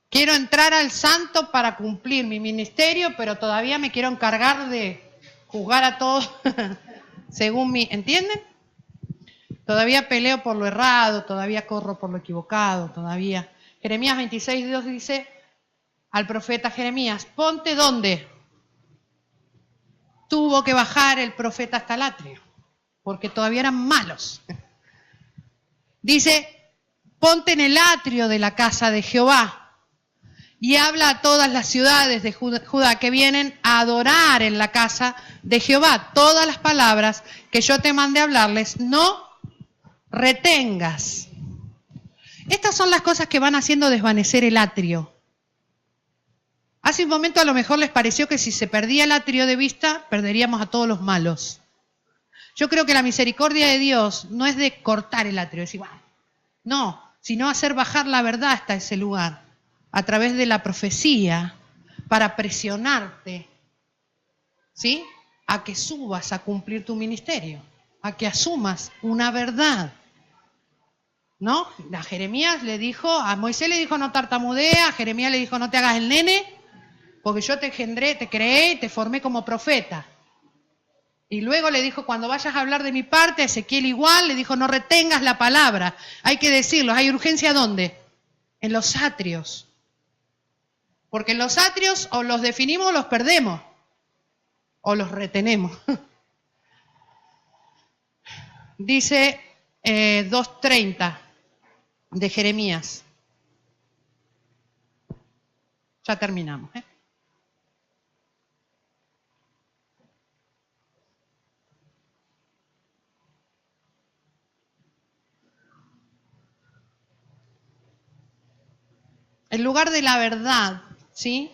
Quiero entrar al santo para cumplir mi ministerio, pero todavía me quiero encargar de juzgar a todos según mi... ¿Entienden? Todavía peleo por lo errado, todavía corro por lo equivocado, todavía... Jeremías 26:2 dice al profeta Jeremías, ponte ¿dónde? Tuvo que bajar el profeta hasta el atrio, porque todavía eran malos. Dice, ponte en el atrio de la casa de Jehová y habla a todas las ciudades de Judá que vienen a adorar en la casa de Jehová. Todas las palabras que yo te mandé hablarles, no retengas. Estas son las cosas que van haciendo desvanecer el atrio. Hace un momento a lo mejor les pareció que si se perdía el atrio de vista, perderíamos a todos los malos. Yo creo que la misericordia de Dios no es de cortar el atrio, decir, bueno, no, sino hacer bajar la verdad hasta ese lugar, a través de la profecía, para presionarte, ¿sí?, a que subas a cumplir tu ministerio, a que asumas una verdad. ¿No? A Jeremías le dijo, a Moisés le dijo no tartamudea, a Jeremías le dijo no te hagas el nene, porque yo te engendré, te creé y te formé como profeta. Y luego le dijo, cuando vayas a hablar de mi parte, a Ezequiel igual, le dijo no retengas la palabra, hay que decirlo. ¿Hay urgencia dónde? En los atrios. Porque en los atrios o los definimos o los perdemos, o los retenemos. Dice 2:30 de Jeremías. Ya terminamos. El lugar de la verdad, ¿sí?,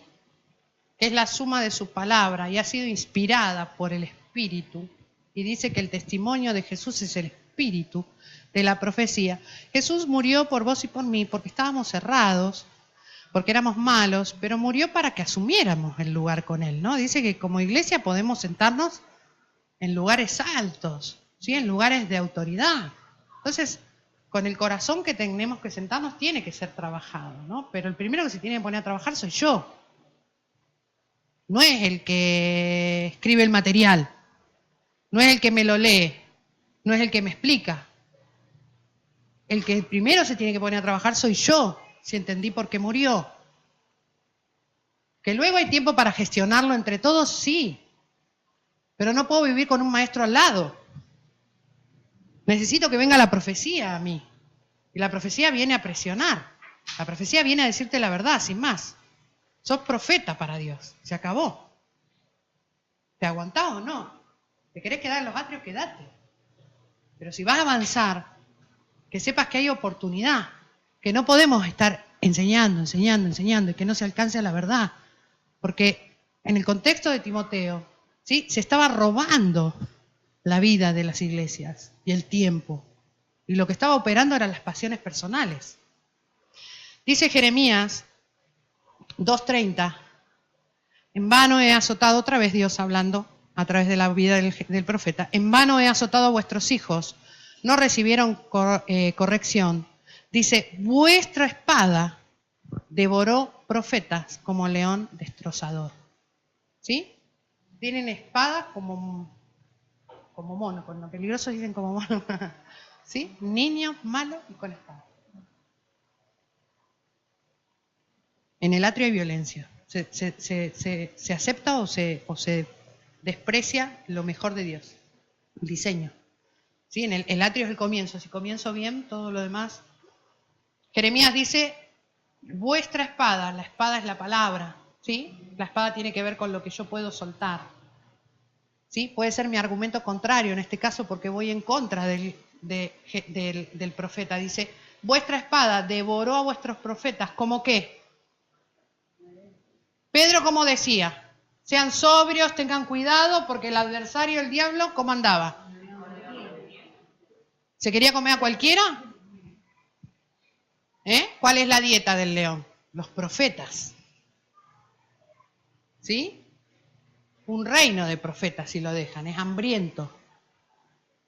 que es la suma de su palabra y ha sido inspirada por el Espíritu, y dice que el testimonio de Jesús es el Espíritu de la profecía. Jesús murió por vos y por mí porque estábamos cerrados, porque éramos malos, pero murió para que asumiéramos el lugar con Él, ¿no? Dice que como iglesia podemos sentarnos en lugares altos, ¿sí?, en lugares de autoridad. Entonces, con el corazón que tenemos que sentarnos tiene que ser trabajado, ¿no? Pero el primero que se tiene que poner a trabajar soy yo. No es el que escribe el material, no es el que me lo lee, no es el que me explica. El que primero se tiene que poner a trabajar soy yo, si entendí por qué murió. Que luego hay tiempo para gestionarlo entre todos, sí. Pero no puedo vivir con un maestro al lado. Necesito que venga la profecía a mí. Y la profecía viene a presionar. La profecía viene a decirte la verdad, sin más. Sos profeta para Dios. Se acabó. ¿Te aguantás o no? ¿Te querés quedar en los atrios? Quédate. Pero si vas a avanzar, que sepas que hay oportunidad, que no podemos estar enseñando y que no se alcance a la verdad. Porque en el contexto de Timoteo, ¿sí?, se estaba robando la vida de las iglesias y el tiempo. Y lo que estaba operando eran las pasiones personales. Dice Jeremías 2:30, en vano he azotado, otra vez Dios hablando a través de la vida del profeta, en vano he azotado a vuestros hijos, no recibieron corrección. Dice, vuestra espada devoró profetas como león destrozador. ¿Sí? Tienen espadas como mono, con lo peligroso dicen como mono. ¿Sí? Niños malos y con espada. En el atrio hay violencia. Se acepta o se desprecia lo mejor de Dios, el diseño. ¿Sí? El atrio es el comienzo. Si comienzo bien, todo lo demás. Jeremías dice, vuestra espada, la espada es la palabra. ¿Sí? La espada tiene que ver con lo que yo puedo soltar. ¿Sí? Puede ser mi argumento contrario en este caso porque voy en contra del profeta. Dice, vuestra espada devoró a vuestros profetas. ¿Cómo qué? Pedro, ¿cómo decía? Sean sobrios, tengan cuidado, porque el adversario, el diablo, ¿cómo andaba? ¿Se quería comer a cualquiera? ¿Cuál es la dieta del león? Los profetas. ¿Sí? Un reino de profetas, si lo dejan, es hambriento.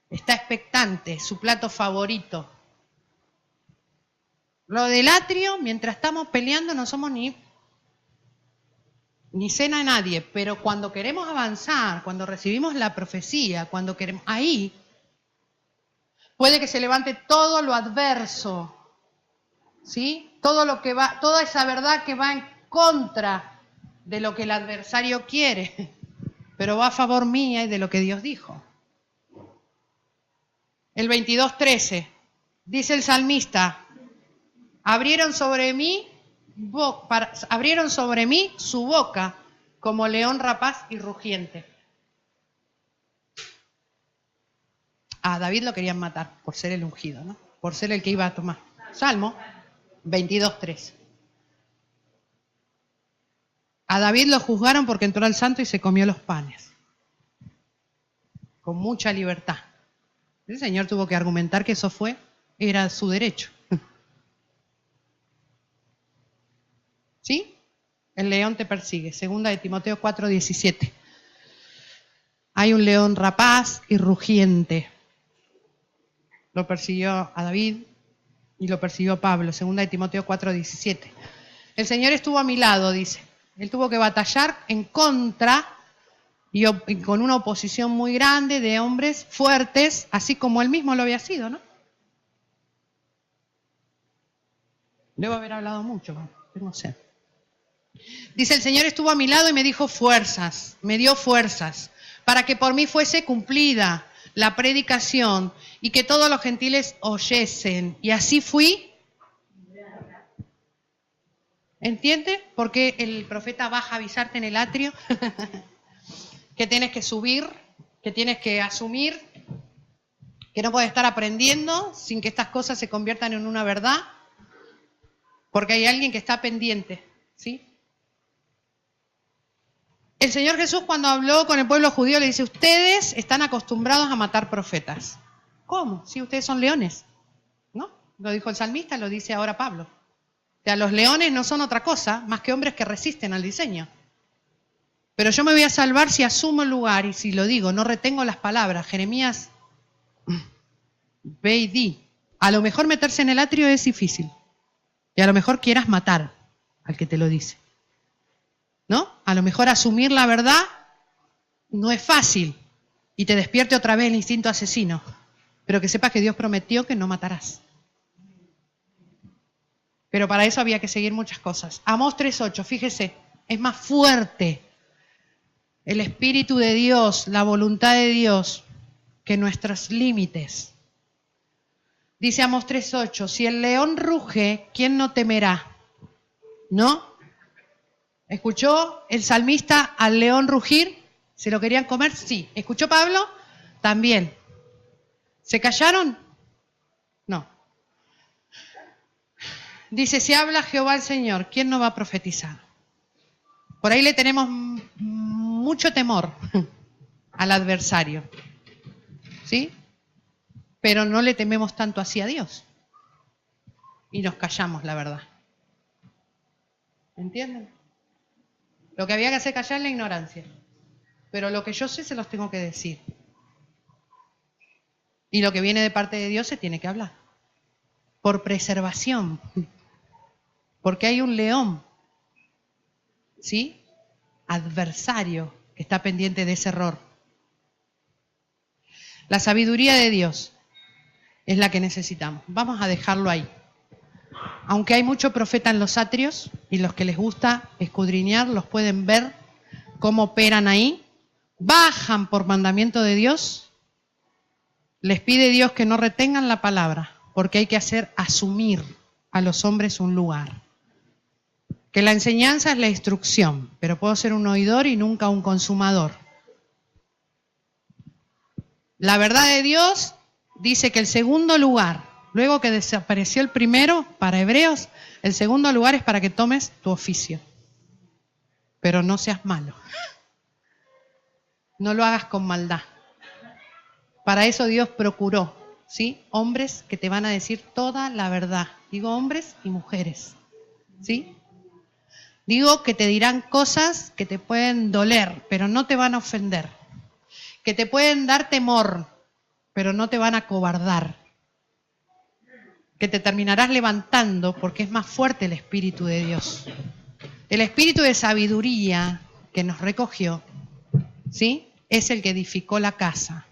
Está expectante, es su plato favorito. Lo del atrio, mientras estamos peleando, no somos ni cena de nadie, pero cuando queremos avanzar, cuando recibimos la profecía, cuando queremos, ahí puede que se levante todo lo adverso, ¿sí? Todo lo que va, toda esa verdad que va en contra de lo que el adversario quiere, pero va a favor mía y de lo que Dios dijo. El 22:13, dice el salmista, abrieron sobre mí su boca como león rapaz y rugiente. A David lo querían matar por ser el ungido, ¿no? Por ser el que iba a tomar. Salmo 22:3. A David lo juzgaron porque entró al santo y se comió los panes. Con mucha libertad. El Señor tuvo que argumentar que eso era su derecho. ¿Sí? El león te persigue. Segunda de Timoteo 4:17. Hay un león rapaz y rugiente. Lo persiguió a David y lo persiguió a Pablo. Segunda de Timoteo 4:17. El Señor estuvo a mi lado, dice. Él tuvo que batallar en contra y con una oposición muy grande de hombres fuertes, así como él mismo lo había sido, ¿no? Debo haber hablado mucho, no sé. Dice, el Señor estuvo a mi lado y me dio fuerzas, para que por mí fuese cumplida la predicación y que todos los gentiles oyesen. Y así fui. ¿Entiende? Porque el profeta baja a avisarte en el atrio que tienes que subir, que tienes que asumir, que no puedes estar aprendiendo sin que estas cosas se conviertan en una verdad, porque hay alguien que está pendiente, ¿sí? El Señor Jesús, cuando habló con el pueblo judío, le dice, ustedes están acostumbrados a matar profetas. ¿Cómo? Si ustedes son leones, ¿no? Lo dijo el salmista, lo dice ahora Pablo. O sea, los leones no son otra cosa más que hombres que resisten al diseño. Pero yo me voy a salvar si asumo el lugar y si lo digo, no retengo las palabras. Jeremías, ve y di. A lo mejor meterse en el atrio es difícil. Y a lo mejor quieras matar al que te lo dice. ¿No? A lo mejor asumir la verdad no es fácil y te despierte otra vez el instinto asesino. Pero que sepas que Dios prometió que no matarás. Pero para eso había que seguir muchas cosas. Amós 3:8, fíjese, es más fuerte el Espíritu de Dios, la voluntad de Dios, que nuestros límites. Dice Amós 3:8, si el león ruge, ¿quién no temerá? ¿No? ¿Escuchó el salmista al león rugir? ¿Se lo querían comer? Sí. ¿Escuchó Pablo? También. ¿Se callaron? No. Dice, si habla Jehová el Señor, ¿quién no va a profetizar? Por ahí le tenemos mucho temor al adversario, ¿sí? Pero no le tememos tanto así a Dios. Y nos callamos, la verdad. ¿Entienden? Lo que había que hacer callar es la ignorancia. Pero lo que yo sé se los tengo que decir. Y lo que viene de parte de Dios se tiene que hablar. Por preservación. Porque hay un león, ¿sí? Adversario que está pendiente de ese error. La sabiduría de Dios es la que necesitamos. Vamos a dejarlo ahí. Aunque hay mucho profeta en los atrios y los que les gusta escudriñar los pueden ver cómo operan ahí, bajan por mandamiento de Dios, les pide Dios que no retengan la palabra, porque hay que hacer asumir a los hombres un lugar. Que la enseñanza es la instrucción, pero puedo ser un oidor y nunca un consumador. La verdad de Dios dice que el segundo lugar, luego que desapareció el primero, para Hebreos, el segundo lugar es para que tomes tu oficio. Pero no seas malo. No lo hagas con maldad. Para eso Dios procuró, ¿sí? Hombres que te van a decir toda la verdad. Digo hombres y mujeres, ¿sí? Digo que te dirán cosas que te pueden doler, pero no te van a ofender. Que te pueden dar temor, pero no te van a acobardar. Que te terminarás levantando porque es más fuerte el Espíritu de Dios. El Espíritu de sabiduría que nos recogió, ¿sí? Es el que edificó la casa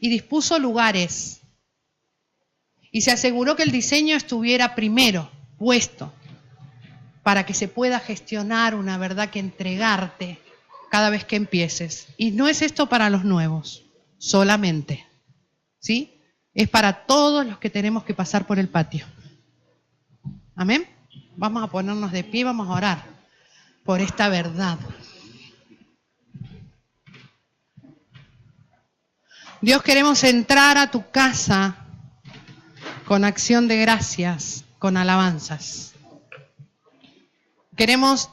y dispuso lugares y se aseguró que el diseño estuviera primero puesto para que se pueda gestionar una verdad que entregarte cada vez que empieces. Y no es esto para los nuevos solamente, ¿sí? Es para todos los que tenemos que pasar por el patio. Amén. Vamos a ponernos de pie, vamos a orar por esta verdad. Dios, queremos entrar a tu casa con acción de gracias, con alabanzas. Queremos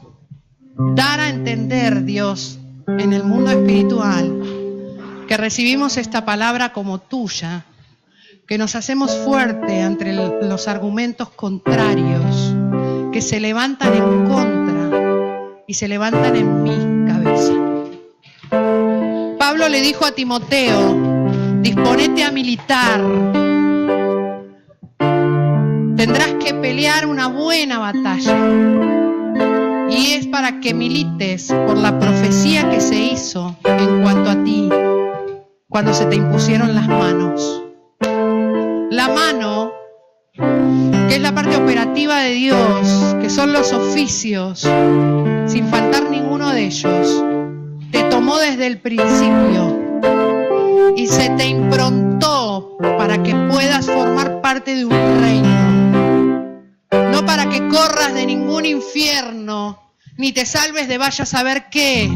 dar a entender, Dios, en el mundo espiritual, que recibimos esta palabra como tuya, que nos hacemos fuerte ante los argumentos contrarios, que se levantan en contra y se levantan en mi cabeza. Pablo le dijo a Timoteo, disponete a militar. Tendrás que pelear una buena batalla. Y es para que milites por la profecía que se hizo en cuanto a ti, cuando se te impusieron las manos. La mano, que es la parte operativa de Dios, que son los oficios, sin faltar ninguno de ellos, te tomó desde el principio y se te improntó para que puedas formar parte de un reino. No para que corras de ningún infierno, ni te salves de vaya a saber qué,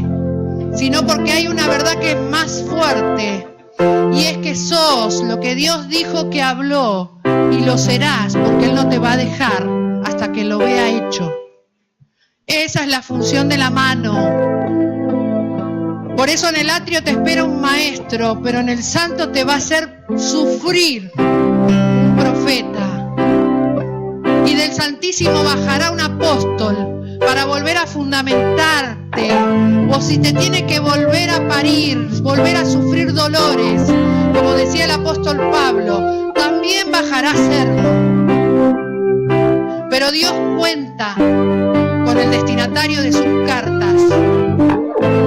sino porque hay una verdad que es más fuerte, y es que sos lo que Dios dijo que habló, y lo serás, porque Él no te va a dejar hasta que lo vea hecho. Esa es la función de la mano. Por eso en el atrio te espera un maestro, pero en el santo te va a hacer sufrir un profeta. Y del Santísimo bajará un apóstol para volver a fundamentarte. O si te tiene que volver a parir, volver a sufrir dolores, como decía el apóstol Pablo, también bajará a hacerlo. Pero Dios cuenta con el destinatario de sus cartas,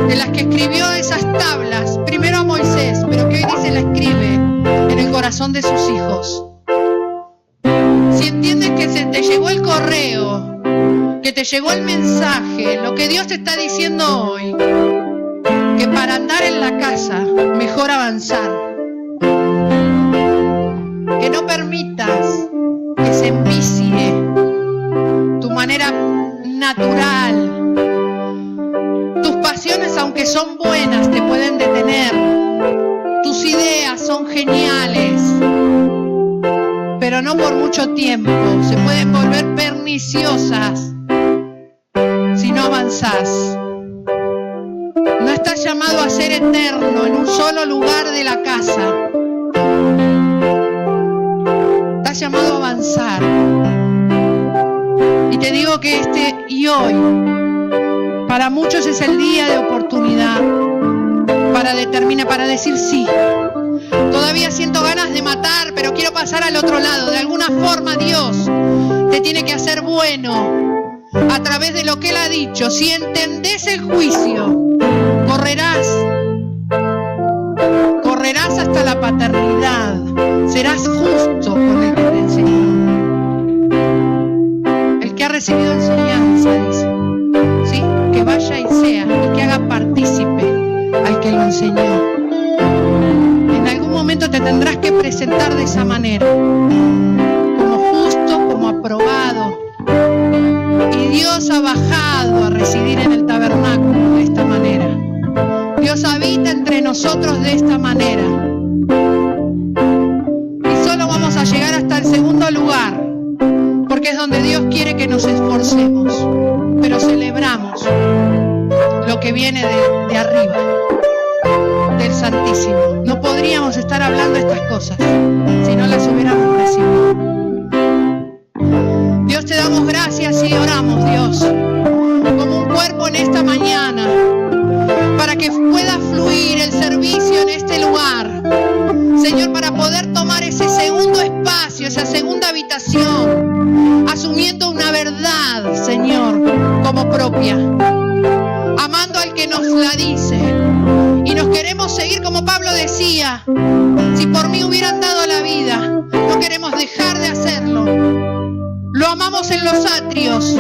de las que escribió esas tablas, primero a Moisés, pero que hoy dice la escribe en el corazón de sus hijos. Si entiendes que se te llegó el correo, que te llegó el mensaje, lo que Dios te está diciendo hoy, que para andar en la casa, mejor avanzar. Que no permitas que se envicie tu manera natural. Tus pasiones, aunque son buenas, te pueden tener. Tus ideas son geniales, pero no por mucho tiempo. Se pueden volver perniciosas si no avanzás. No estás llamado a ser eterno en un solo lugar de la casa. Estás llamado a avanzar. Y te digo que hoy, para muchos es el día de oportunidad para decir sí. Todavía siento ganas de matar, pero quiero pasar al otro lado. De alguna forma Dios te tiene que hacer bueno a través de lo que Él ha dicho. Si entendés el juicio, correrás hasta la paternidad. Serás justo con el que te enseñó. El que ha recibido enseñanza, dice, ¿sí? Que vaya y sea, y que haga partícipe al que lo enseñó. En algún momento te tendrás que presentar de esa manera, como justo, como aprobado. Y Dios ha bajado a residir en el tabernáculo de esta manera. Dios habita entre nosotros de esta manera. Y solo vamos a llegar hasta el segundo lugar, porque es donde Dios quiere que nos esforcemos. Pero celebramos lo que viene de arriba, del Santísimo. No podríamos estar hablando estas cosas si no las hubiéramos recibido. Dios, te damos gracias y oramos, Dios, como un cuerpo en esta mañana, para que pueda fluir el servicio en este lugar. Señor, para poder tomar ese segundo espacio, esa segunda habitación, asumiendo una verdad, Señor, como propia, amando al que nos la dice. Y nos queremos seguir, como Pablo decía, si por mí hubieran dado la vida, no queremos dejar de hacerlo. Lo amamos en los atrios,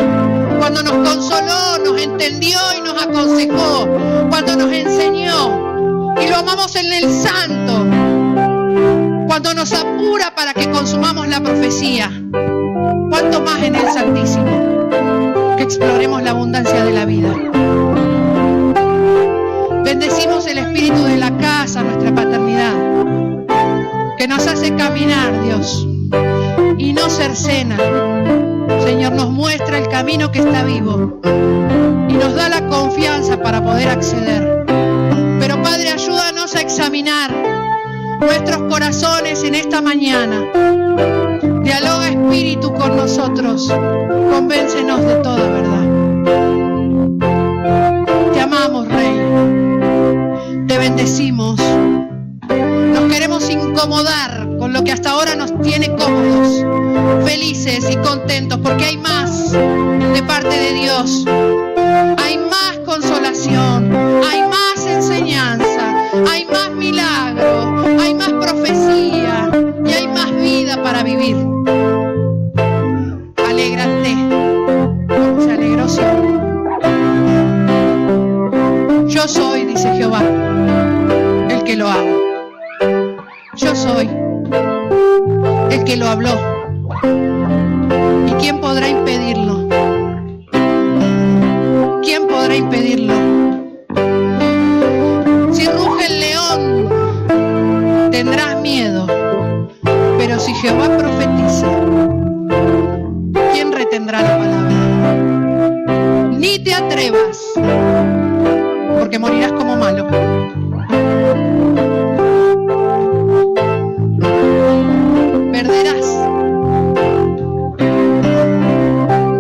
cuando nos consoló, nos entendió y nos aconsejó, cuando nos enseñó. Y lo amamos en el santo, cuando nos apura para que consumamos la profecía. ¿Cuánto más en el Santísimo, que exploremos la abundancia de la vida? Bendecimos el espíritu de la casa, nuestra paternidad, que nos hace caminar, Dios, y no cercena. Señor, nos muestra el camino que está vivo y nos da la confianza para poder acceder. Pero Padre, ayúdanos a examinar nuestros corazones en esta mañana. Dialoga, Espíritu, con nosotros. Convéncenos de toda verdad. Te amamos, Rey. Te bendecimos. Nos queremos incomodar con lo que hasta ahora nos tiene cómodos, felices y contentos, porque hay más de parte de Dios. Hay más consolación, hay más enseñanza, hay más milagro, hay más profecía y hay más vida para vivir. Alégrate, como se alegró Sión. Yo soy, dice Jehová, el que lo hago. Yo soy el que lo habló. ¿Y quién podrá impedirlo? ¿Quién podrá impedirlo? Si ruge el león, tendrás miedo. Pero si Jehová profetiza, ¿quién retendrá la palabra? Ni te atrevas, porque morirás como malo. Perderás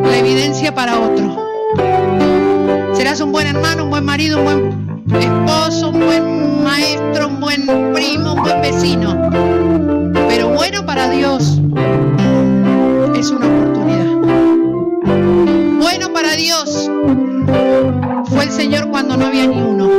la evidencia para otro. Serás un buen hermano, un buen marido, un buen esposo, un buen maestro, un buen primo, un buen vecino. Pero bueno para Dios es una oportunidad. Bueno para Dios fue el Señor cuando no había ni uno.